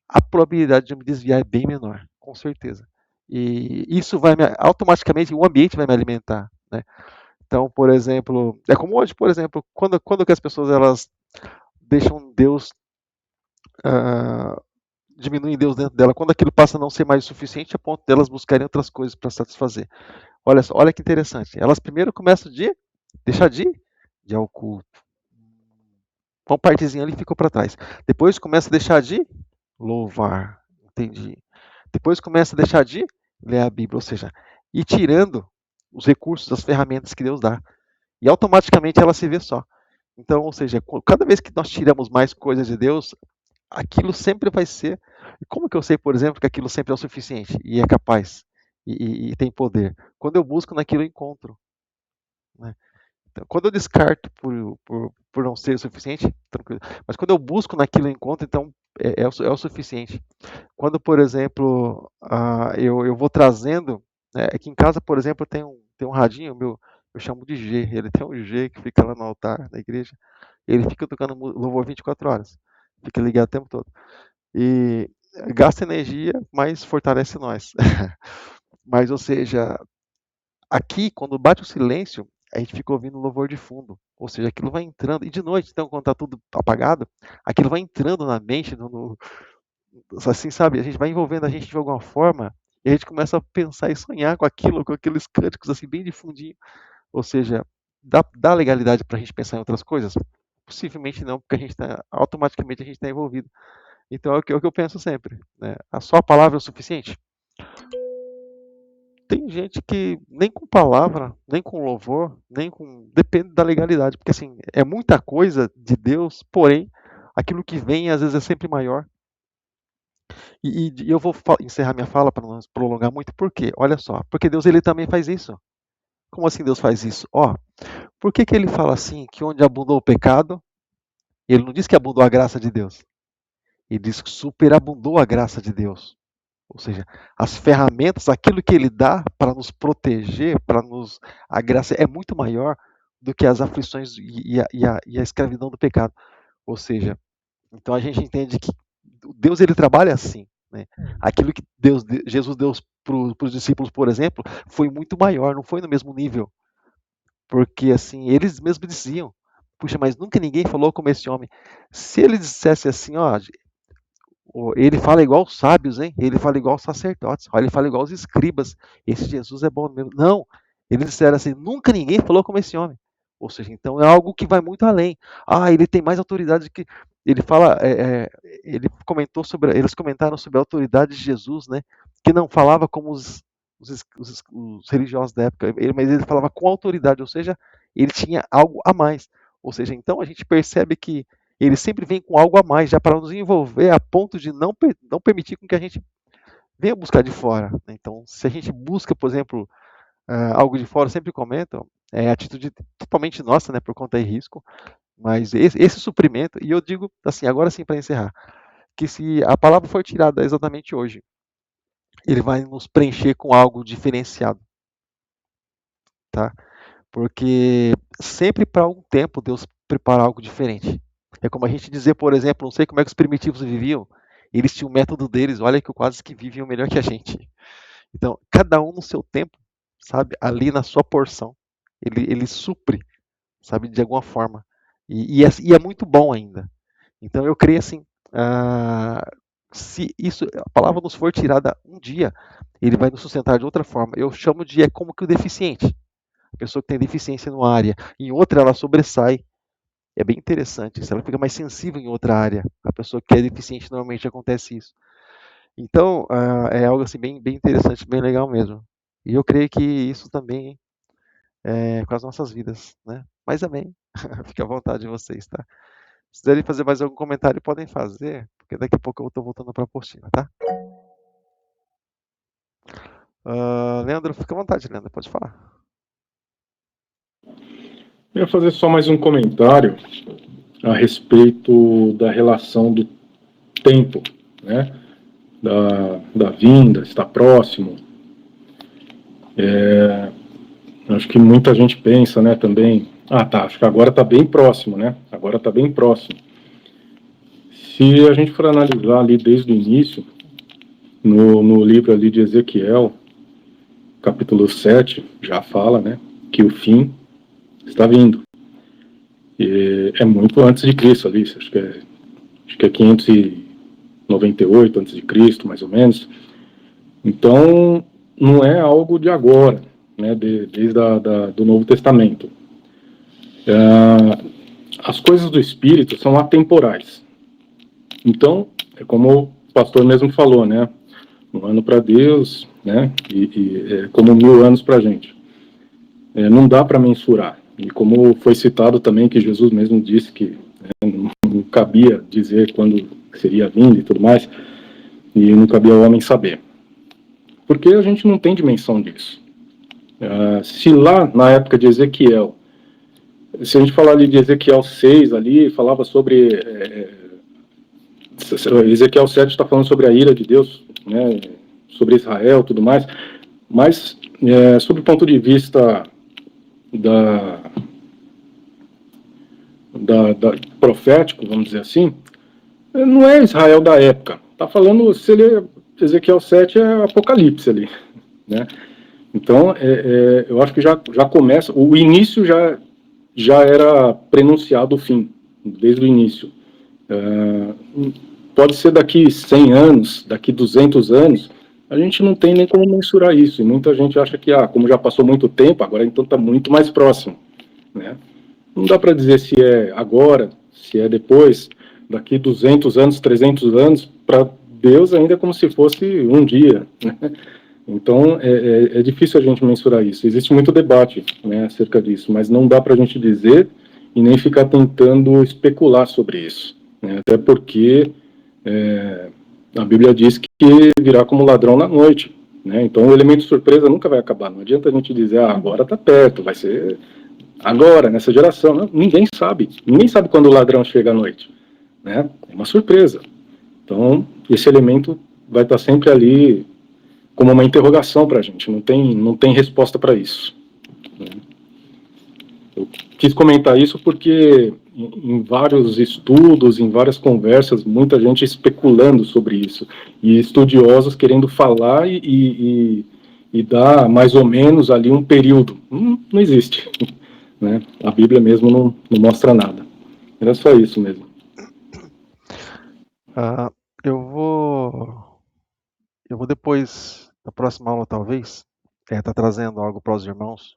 a probabilidade de eu me desviar é bem menor, com certeza. E isso automaticamente, o ambiente vai me alimentar, né? Então, por exemplo, é como hoje, por exemplo, quando que as pessoas elas deixam Deus, uh, diminuem Deus dentro dela, quando aquilo passa a não ser mais o suficiente a ponto delas buscarem outras coisas para satisfazer. Olha só, olha que interessante. Elas primeiro começam deixar de ir ao culto. Uma partezinha ali ficou para trás. Depois começa a deixar de louvar. Entendi. Depois começa a deixar de ler a Bíblia, ou seja, ir tirando os recursos, as ferramentas que Deus dá. E automaticamente ela se vê só. Então, ou seja, cada vez que nós tiramos mais coisas de Deus, aquilo sempre vai ser. E como que eu sei, por exemplo, que aquilo sempre é o suficiente e é capaz e tem poder? Quando eu busco naquilo, eu encontro, né? Então, quando eu descarto por não ser o suficiente, tranquilo. Mas quando eu busco naquilo, eu encontro, então é o suficiente. Quando, por exemplo, eu vou trazendo, né, aqui em casa, por exemplo, tem um radinho meu, eu chamo de G, ele tem um G que fica lá no altar da igreja, ele fica tocando louvor 24 horas, fica ligado o tempo todo. E gasta energia, mas fortalece nós. Mas, ou seja, aqui, quando bate o silêncio, a gente fica ouvindo louvor de fundo. Ou seja, aquilo vai entrando. E de noite, então, quando está tudo apagado, aquilo vai entrando na mente, assim, sabe? A gente vai envolvendo a gente de alguma forma e a gente começa a pensar e sonhar com aquilo, com aqueles cânticos assim, bem de fundinho. Ou seja, dá legalidade para a gente pensar em outras coisas? Possivelmente não, porque automaticamente a gente está envolvido. Então é o que eu penso sempre, né? Só a palavra é o suficiente? Tem gente que nem com palavra, nem com louvor, depende da legalidade, porque assim, é muita coisa de Deus, porém, aquilo que vem às vezes é sempre maior. E eu vou encerrar minha fala para não prolongar muito, por quê? Olha só, porque Deus ele também faz isso. Como assim Deus faz isso? Por que ele fala assim, que onde abundou o pecado, ele não diz que abundou a graça de Deus, ele diz que superabundou a graça de Deus. Ou seja, as ferramentas, aquilo que ele dá para nos proteger, a graça é muito maior do que as aflições e a escravidão do pecado. Ou seja, então a gente entende que Deus ele trabalha assim. né? Aquilo que Jesus deu para os discípulos, por exemplo, foi muito maior, não foi no mesmo nível. Porque assim, eles mesmos diziam, puxa, mas nunca ninguém falou como esse homem. Se ele dissesse assim, ó, ele fala igual os sábios, hein? Ele fala igual os sacerdotes, ó, ele fala igual os escribas. Esse Jesus é bom mesmo. Não, eles disseram assim, nunca ninguém falou como esse homem. Ou seja, então é algo que vai muito além. Ah, ele tem mais autoridade que. Ele fala, ele comentou sobre, eles comentaram sobre a autoridade de Jesus, né? Que não falava como os religiosos da época, mas ele falava com autoridade, ou seja, ele tinha algo a mais. Ou seja, então a gente percebe que ele sempre vem com algo a mais, já para nos envolver a ponto de não permitir com que a gente venha buscar de fora. Então, se a gente busca, por exemplo, algo de fora, sempre comentam, é atitude totalmente nossa, né, por conta de risco, mas esse suprimento, e eu digo assim, agora sim para encerrar, que se a palavra for tirada exatamente hoje, ele vai nos preencher com algo diferenciado, tá? Porque sempre para algum tempo Deus prepara algo diferente. É como a gente dizer, por exemplo, não sei como é que os primitivos viviam, eles tinham o método deles, olha que quase que viviam melhor que a gente. Então, cada um no seu tempo, sabe, ali na sua porção, ele supre, sabe, de alguma forma. E é muito bom ainda. Então, eu creio assim, se isso, a palavra nos for tirada um dia, ele vai nos sustentar de outra forma. Eu chamo de é como que o deficiente. A pessoa que tem deficiência numa área, em outra ela sobressai. É bem interessante isso. Ela fica mais sensível em outra área. A pessoa que é deficiente normalmente acontece isso. Então, é algo assim bem interessante, bem legal mesmo. E eu creio que isso também é com as nossas vidas, né? Mas amém. Fique à vontade de vocês, tá? Se quiserem fazer mais algum comentário, podem fazer, porque daqui a pouco eu estou voltando para a apostila, tá? Leandro, fica à vontade, Leandro, pode falar. Eu ia fazer só mais um comentário a respeito da relação do tempo, né? Da vinda, está próximo. Acho que muita gente pensa, né, também, acho que agora está bem próximo, né? Agora está bem próximo. Se a gente for analisar ali desde o início, no livro ali de Ezequiel, capítulo 7, já fala, né, que o fim está vindo. E é muito antes de Cristo ali, acho que é 598 antes de Cristo, mais ou menos. Então, não é algo de agora, né, desde do Novo Testamento. As coisas do Espírito são atemporais. Então, é como o pastor mesmo falou, né, 1 ano para Deus, né, e é como 1000 anos para a gente. Não dá para mensurar. E como foi citado também, que Jesus mesmo disse que não cabia dizer quando seria vindo e tudo mais, e não cabia ao homem saber. Porque a gente não tem dimensão disso. Se lá, na época de Ezequiel, se a gente falar ali de Ezequiel 6, ali, falava sobre... Ezequiel 7 está falando sobre a ira de Deus, né, sobre Israel e tudo mais, mas sob o ponto de vista da profético, vamos dizer assim, não é Israel da época. Está falando, se ele Ezequiel 7 é Apocalipse ali, né? Então, eu acho que já começa, o início já era prenunciado o fim, desde o início. Pode ser daqui 100 anos, daqui 200 anos, a gente não tem nem como mensurar isso, e muita gente acha que, como já passou muito tempo, agora então está muito mais próximo, né? Não dá para dizer se é agora, se é depois, daqui 200 anos, 300 anos, para Deus ainda é como se fosse um dia, né? Então, é difícil a gente mensurar isso. Existe muito debate, né, acerca disso, mas não dá para a gente dizer e nem ficar tentando especular sobre isso, né? Até porque a Bíblia diz que virá como ladrão na noite, né? Então, o elemento surpresa nunca vai acabar. Não adianta a gente dizer, agora está perto, vai ser agora, nessa geração. Não, ninguém sabe quando o ladrão chega à noite, né? É uma surpresa. Então, esse elemento vai estar sempre ali como uma interrogação para a gente, não tem resposta para isso, né? Eu quis comentar isso porque em vários estudos, em várias conversas, muita gente especulando sobre isso, e estudiosos querendo falar e dar mais ou menos ali um período. Não existe, né? A Bíblia mesmo não mostra nada. Era só isso mesmo. Eu vou depois, na próxima aula talvez, tá trazendo algo para os irmãos,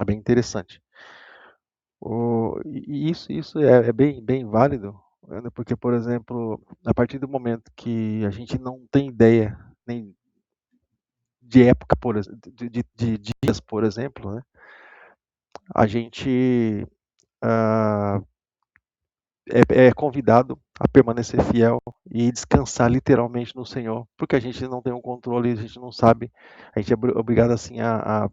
é bem interessante. E isso é bem válido, né, porque, por exemplo, a partir do momento que a gente não tem ideia nem de época, por exemplo, de dias, por exemplo, né, a gente ah, é convidado a permanecer fiel e descansar literalmente no Senhor, porque a gente não tem um controle, a gente não sabe, a gente é obrigado assim a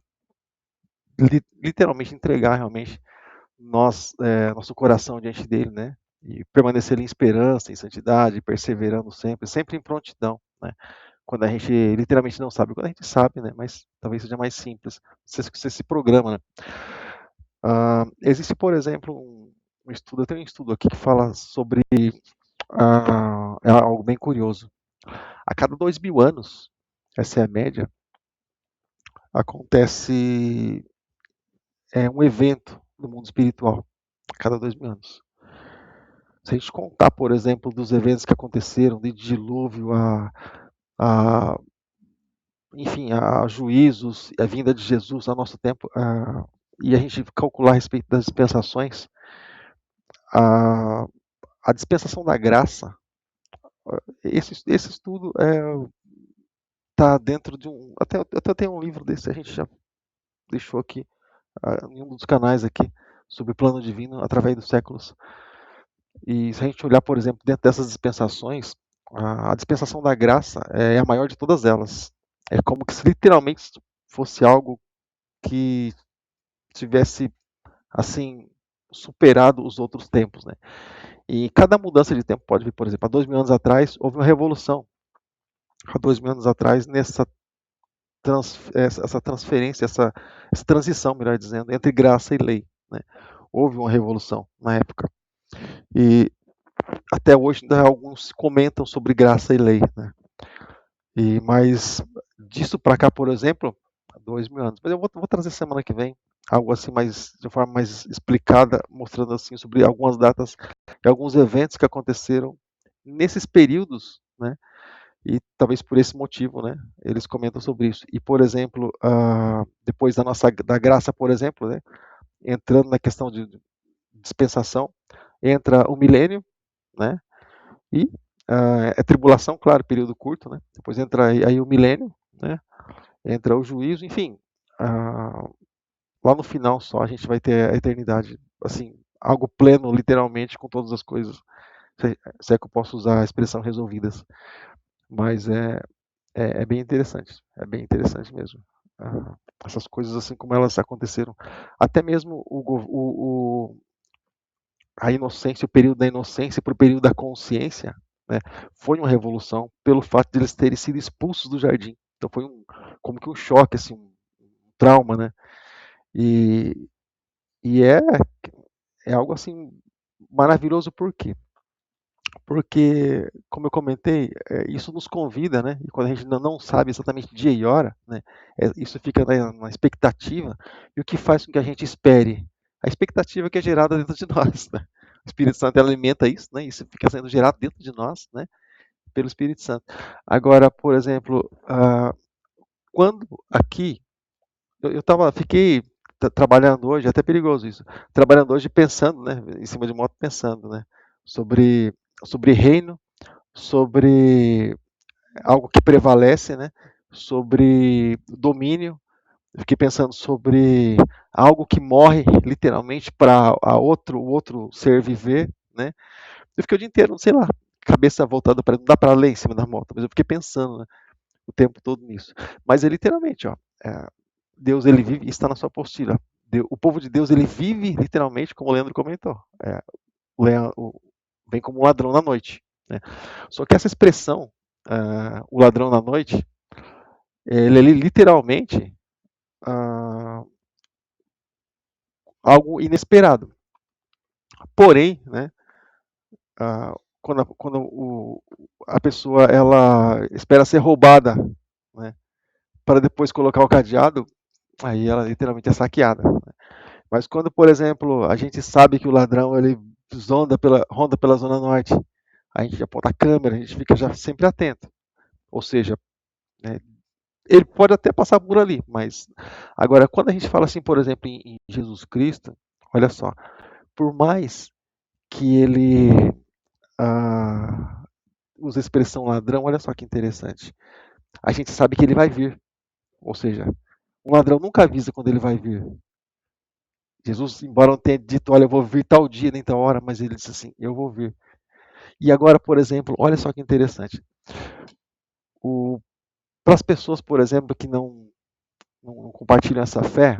literalmente entregar realmente nosso coração diante dele, né? E permanecer em esperança, em santidade, perseverando sempre em prontidão, né? Quando a gente literalmente não sabe, quando a gente sabe, né? Mas talvez seja mais simples. Você se programa, né? Existe, por exemplo, um estudo, eu tenho um estudo aqui que fala sobre é algo bem curioso. A cada 2.000 anos, essa é a média, acontece um evento no mundo espiritual. A cada 2.000 anos. Se a gente contar, por exemplo, dos eventos que aconteceram, de dilúvio a enfim, a juízos, a vinda de Jesus a nosso tempo, e a gente calcular a respeito das dispensações, a, a dispensação da graça, esse estudo está dentro de um. Até tem um livro desse, a gente já deixou aqui, em um dos canais aqui, sobre o plano divino através dos séculos. E se a gente olhar, por exemplo, dentro dessas dispensações, a dispensação da graça é a maior de todas elas. É como que se literalmente fosse algo que tivesse, assim, superado os outros tempos, né? E cada mudança de tempo pode vir, por exemplo, há 2.000 anos atrás houve uma revolução. Há 2.000 anos atrás, essa transferência, essa transição, melhor dizendo, entre graça e lei, né? Houve uma revolução na época. E até hoje ainda alguns comentam sobre graça e lei, né? Mas disso para cá, por exemplo, 2.000 anos. Mas eu vou trazer semana que vem algo assim mais de forma mais explicada, mostrando assim sobre algumas datas e alguns eventos que aconteceram nesses períodos, né? E talvez por esse motivo, né? Eles comentam sobre isso. E por exemplo, depois da graça, por exemplo, né? Entrando na questão de dispensação, entra o milênio, né? E é tribulação, claro, período curto, né? Depois entra aí o milênio, né? Entra o juízo, enfim. Lá no final só a gente vai ter a eternidade, assim, algo pleno, literalmente, com todas as coisas, se é que eu posso usar a expressão resolvidas. Mas é bem interessante mesmo. Essas coisas assim como elas aconteceram. Até mesmo a inocência, o período da inocência para o período da consciência, né, foi uma revolução pelo fato de eles terem sido expulsos do jardim. Então foi como que um choque, assim, um trauma, né? E, e é algo assim maravilhoso por quê? Porque, como eu comentei, isso nos convida, né? E quando a gente não sabe exatamente dia e hora, né? Isso fica na expectativa, e o que faz com que a gente espere? A expectativa que é gerada dentro de nós, né? O Espírito Santo alimenta isso, né? Isso fica sendo gerado dentro de nós, né? Pelo Espírito Santo. Agora, por exemplo, quando aqui, fiquei trabalhando hoje, é até perigoso isso, trabalhando hoje pensando, né? Em cima de moto pensando, né? Sobre reino, sobre algo que prevalece, né? Sobre domínio. Eu fiquei pensando sobre algo que morre literalmente para o outro ser viver, né? Eu fiquei o dia inteiro, sei lá, cabeça voltada para, não dá para ler em cima da moto, mas eu fiquei pensando, né, o tempo todo nisso. Mas é literalmente, ó, Deus ele vive e está na sua apostila. O povo de Deus ele vive literalmente, como o Leandro comentou. Vem como um ladrão na noite, né? Só que essa expressão, o ladrão na noite, ele literalmente algo inesperado. Porém, né, quando a pessoa ela espera ser roubada, né, para depois colocar o cadeado, aí ela literalmente é saqueada. Né? Mas quando, por exemplo, a gente sabe que o ladrão ele ronda pela Zona Norte, a gente aponta a câmera, a gente fica já sempre atento. Ou seja, né, ele pode até passar por ali, mas agora quando a gente fala assim, por exemplo, em Jesus Cristo, olha só, por mais que ele usa a expressão ladrão, olha só que interessante. A gente sabe que ele vai vir. Ou seja, um ladrão nunca avisa quando ele vai vir. Jesus, embora não tenha dito, olha, eu vou vir tal dia, nem tal hora, mas ele disse assim, eu vou vir. E agora, por exemplo, olha só que interessante. Para as pessoas, por exemplo, que não compartilham essa fé,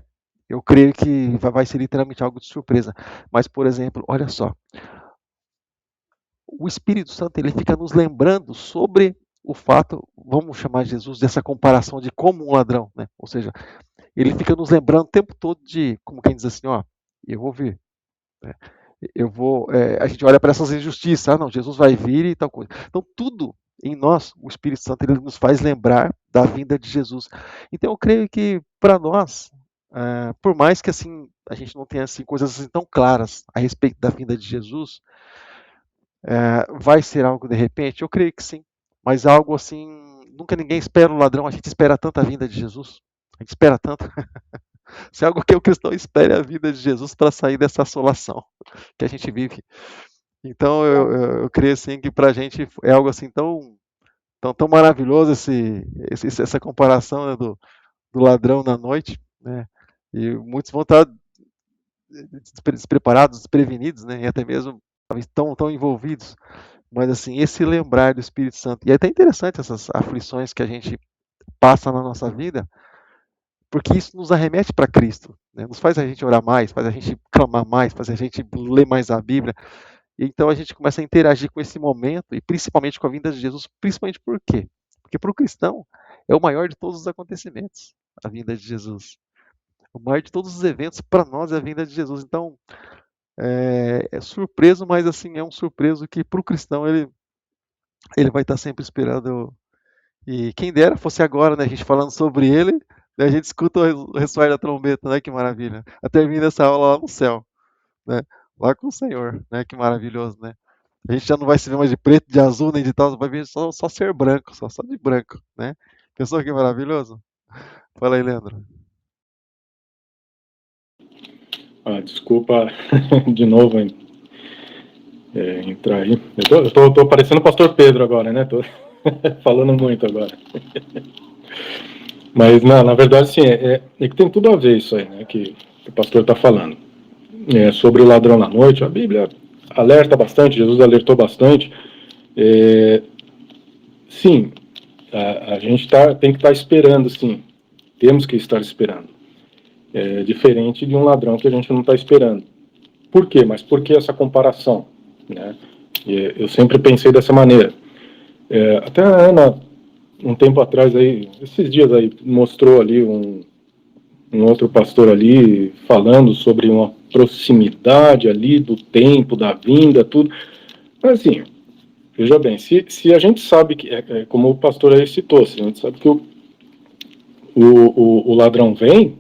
eu creio que vai ser literalmente algo de surpresa. Mas, por exemplo, olha só. O Espírito Santo ele fica nos lembrando sobre o fato, vamos chamar Jesus dessa comparação de como um ladrão, né? Ou seja, ele fica nos lembrando o tempo todo de, como quem diz assim, ó, eu vou vir. Né? A gente olha para essas injustiças, não, Jesus vai vir e tal coisa. Então, tudo em nós, o Espírito Santo, ele nos faz lembrar da vinda de Jesus. Então, eu creio que para nós, por mais que assim a gente não tenha assim, coisas assim, tão claras a respeito da vinda de Jesus, vai ser algo de repente? Eu creio que sim. Mas algo assim, nunca ninguém espera o ladrão, a gente espera tanto a vinda de Jesus. A gente espera tanto. Se é algo que o cristão espere a vinda de Jesus para sair dessa assolação que a gente vive. Então eu creio assim que para a gente é algo assim tão maravilhoso essa comparação, né, do ladrão na noite, né? E muitos vão estar despreparados, desprevenidos, né? E até mesmo tão envolvidos. Mas assim, esse lembrar do Espírito Santo, e é até interessante essas aflições que a gente passa na nossa vida, porque isso nos arremete para Cristo, né? Nos faz a gente orar mais, faz a gente clamar mais, faz a gente ler mais a Bíblia. E então a gente começa a interagir com esse momento, e principalmente com a vinda de Jesus, principalmente por quê? Porque para o cristão é o maior de todos os acontecimentos, a vinda de Jesus. O maior de todos os eventos para nós é a vinda de Jesus. Então, é surpreso, mas assim, é um surpreso que para o cristão ele vai estar sempre esperando. E quem dera fosse agora, né? A gente falando sobre ele, né, a gente escuta o ressoar da trombeta, né? Que maravilha. Termina essa aula lá no céu, né? Lá com o Senhor, né? Que maravilhoso, né? A gente já não vai se ver mais de preto, de azul, nem de tal, vai ver só ser branco, só de branco, né? Pensou que maravilhoso? Fala aí, Leandro. Desculpa de novo entrar aí. Eu tô parecendo o pastor Pedro agora, né? Tô falando muito agora. Mas, na verdade, sim, é que tem tudo a ver isso aí, né? Que o pastor está falando. Sobre o ladrão na noite, a Bíblia alerta bastante, Jesus alertou bastante. Sim, a gente tem que estar esperando, sim. Temos que estar esperando. É diferente de um ladrão que a gente não está esperando. Por quê? Mas por que essa comparação? Né? Eu sempre pensei dessa maneira. Até a Ana, um tempo atrás, aí, esses dias aí, mostrou ali um outro pastor ali falando sobre uma proximidade ali do tempo, da vinda, tudo. Mas assim, veja bem, se a gente sabe que, como o pastor aí citou, se a gente sabe que o ladrão vem,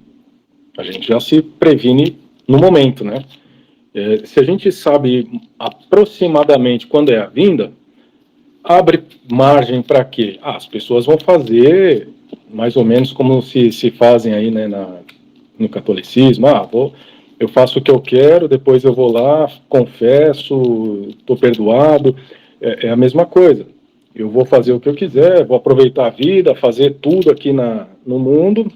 a gente já se previne no momento, né? Se a gente sabe aproximadamente quando é a vinda, abre margem para quê? As pessoas vão fazer mais ou menos como se fazem aí, né, no catolicismo. Eu faço o que eu quero, depois eu vou lá, confesso, estou perdoado. É a mesma coisa. Eu vou fazer o que eu quiser, vou aproveitar a vida, fazer tudo aqui no mundo.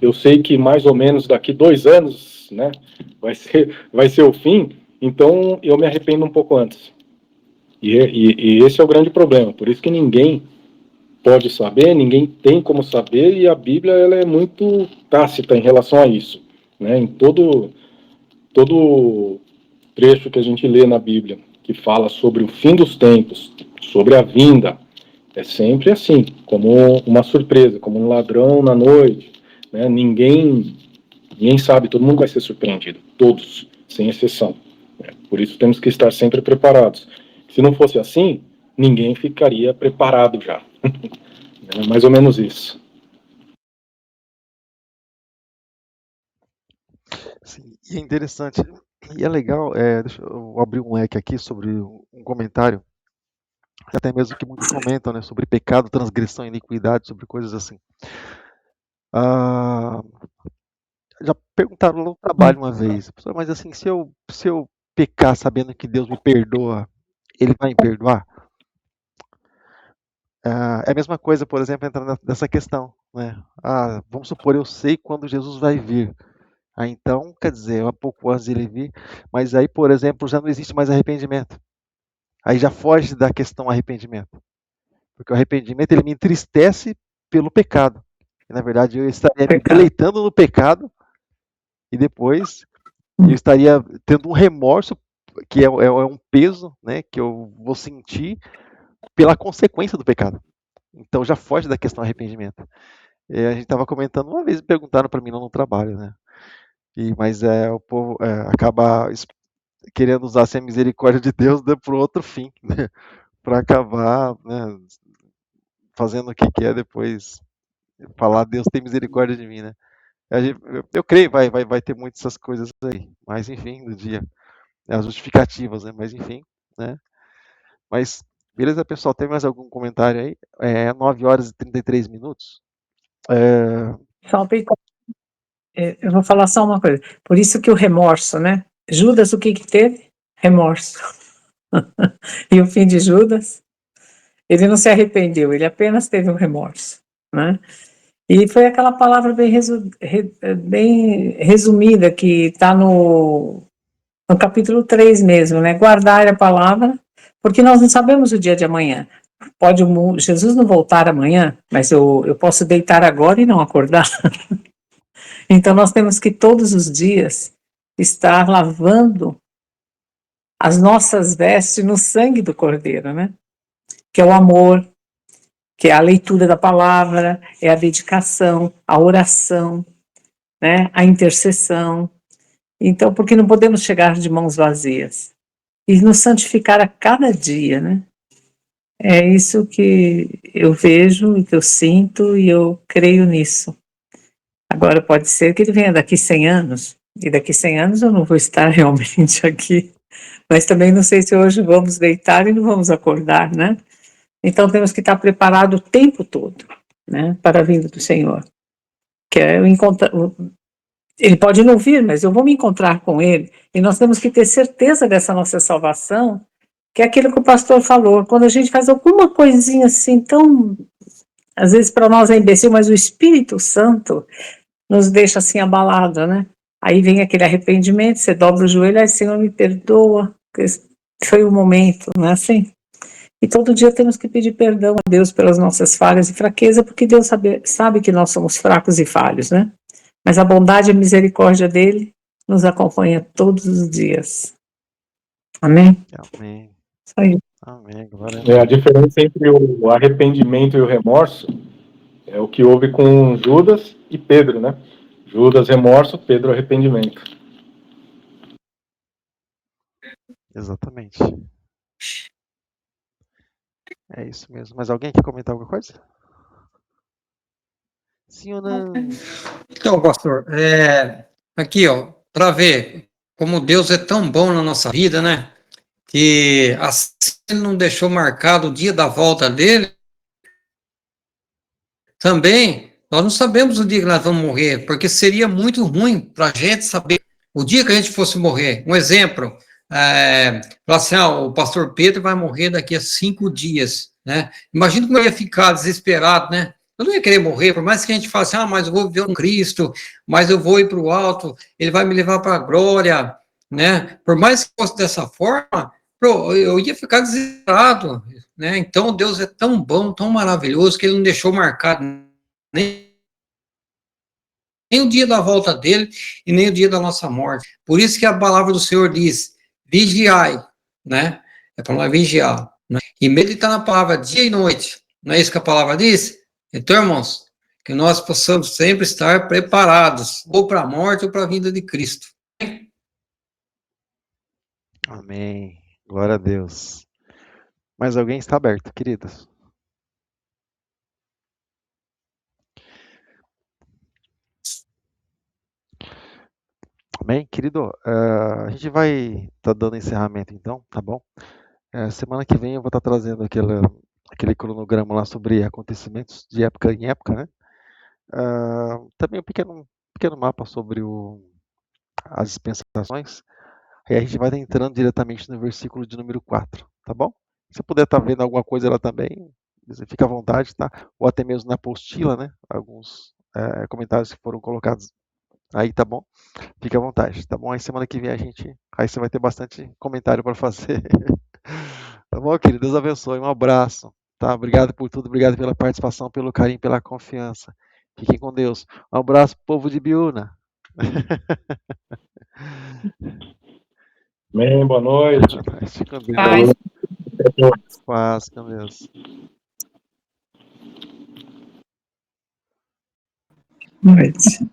Eu sei que mais ou menos daqui 2 anos, né, vai ser o fim, então eu me arrependo um pouco antes. E esse é o grande problema. Por isso que ninguém pode saber, ninguém tem como saber, e a Bíblia ela é muito tácita em relação a isso. Né? Em todo trecho que a gente lê na Bíblia, que fala sobre o fim dos tempos, sobre a vinda, é sempre assim, como uma surpresa, como um ladrão na noite. Né? Ninguém Ninguém sabe, todo mundo vai ser surpreendido, todos, sem exceção. Por isso temos que estar sempre preparados. Se não fosse assim, ninguém ficaria preparado já. É mais ou menos isso. Sim, e é interessante, e é legal, deixa eu abrir um leque aqui sobre um comentário, até mesmo que muitos comentam, né, sobre pecado, transgressão, iniquidade, sobre coisas assim. Ah, já perguntaram no trabalho uma vez, "Professor, mas assim, se eu pecar sabendo que Deus me perdoa, ele vai me perdoar?" É a mesma coisa, por exemplo, entrando nessa questão, né? Vamos supor, eu sei quando Jesus vai vir. Então, quer dizer, um pouco antes de ele vir, mas aí, por exemplo, já não existe mais arrependimento. Aí já foge da questão arrependimento. Porque o arrependimento, ele me entristece pelo pecado. E, na verdade, eu estaria me Pecado. deleitando no pecado e depois eu estaria tendo um remorso, que é um peso, né, que eu vou sentir pela consequência do pecado. Então já foge da questão arrependimento. A gente estava comentando uma vez, perguntaram para mim lá no trabalho, né? Mas o povo acaba querendo usar assim, a misericórdia de Deus para o outro fim, né? Para acabar, né, fazendo o que quer depois, falar Deus tem misericórdia de mim, né? Eu creio vai ter muitas essas coisas aí, mas enfim, no dia, as justificativas, né? Mas enfim, né? Mas beleza, pessoal, tem mais algum comentário aí? 9 horas e 33 minutos. Só eu vou falar só uma coisa. Por isso que o remorso, né? Judas, o que teve? Remorso. E o fim de Judas, ele não se arrependeu, ele apenas teve um remorso, né? E foi aquela palavra bem resumida que está no capítulo 3 mesmo, né? Guardar a palavra, porque nós não sabemos o dia de amanhã. Pode Jesus não voltar amanhã, mas eu posso deitar agora e não acordar. Então nós temos que todos os dias estar lavando as nossas vestes no sangue do Cordeiro, né? Que é o amor, que é a leitura da palavra, é a dedicação, a oração, né? A intercessão. Então, porque não podemos chegar de mãos vazias e nos santificar a cada dia, né? É isso que eu vejo, que eu sinto e eu creio nisso. Agora, pode ser que ele venha daqui 100 anos, e daqui 100 anos eu não vou estar realmente aqui, mas também não sei se hoje vamos deitar e não vamos acordar, né? Então temos que estar preparados o tempo todo, né, para a vinda do Senhor. Que é ele pode não vir, mas eu vou me encontrar com ele, e nós temos que ter certeza dessa nossa salvação, que é aquilo que o pastor falou, quando a gente faz alguma coisinha assim, tão, às vezes para nós é imbecil, mas o Espírito Santo nos deixa assim abalada, né? Aí vem aquele arrependimento, você dobra o joelho, ai, Senhor, me perdoa, foi o momento, não é assim? E todo dia temos que pedir perdão a Deus pelas nossas falhas e fraquezas, porque Deus sabe que nós somos fracos e falhos, né? Mas a bondade e a misericórdia dele nos acompanha todos os dias. Amém? Amém. Só isso. Amém. Glória a Deus. A diferença entre o arrependimento e o remorso é o que houve com Judas e Pedro, né? Judas, remorso, Pedro, arrependimento. Exatamente. É isso mesmo. Mas alguém quer comentar alguma coisa? Sim ou não? Então, pastor, aqui, ó, para ver como Deus é tão bom na nossa vida, né? Que assim ele não deixou marcado o dia da volta dele, também nós não sabemos o dia que nós vamos morrer, porque seria muito ruim para a gente saber o dia que a gente fosse morrer. Um exemplo, falar assim, o pastor Pedro vai morrer daqui a 5 dias, né? Imagina como eu ia ficar desesperado, né? Eu não ia querer morrer, por mais que a gente fale assim, mas eu vou viver com Cristo, mas eu vou ir para o alto, ele vai me levar para a glória, né? Por mais que fosse dessa forma, eu ia ficar desesperado, né? Então Deus é tão bom, tão maravilhoso, que ele não deixou marcado nem o dia da volta dele e nem o dia da nossa morte. Por isso que a palavra do Senhor diz, vigiai, né? É para nós vigiar, né? E meditar na palavra dia e noite, não é isso que a palavra diz? Então, irmãos, que nós possamos sempre estar preparados, ou para a morte ou para a vinda de Cristo. Amém. Glória a Deus. Mais alguém está aberto, queridos? Amém, querido? A gente vai estar dando encerramento então, tá bom? Semana que vem eu vou estar trazendo aquele cronograma lá sobre acontecimentos de época em época, né? Também um pequeno mapa sobre as dispensações. Aí a gente vai estar entrando diretamente no versículo de número 4, tá bom? Se puder estar vendo alguma coisa lá também, você fica à vontade, tá? Ou até mesmo na apostila, né? Alguns comentários que foram colocados aí, tá bom? Fique à vontade, tá bom? Aí semana que vem aí você vai ter bastante comentário para fazer. Tá bom, querido? Deus abençoe. Um abraço, tá? Obrigado por tudo, obrigado pela participação, pelo carinho, pela confiança. Fiquem com Deus. Um abraço, povo de Biúna. Amém, boa noite. Fique com Deus. Paz. Paz com Deus. Noite.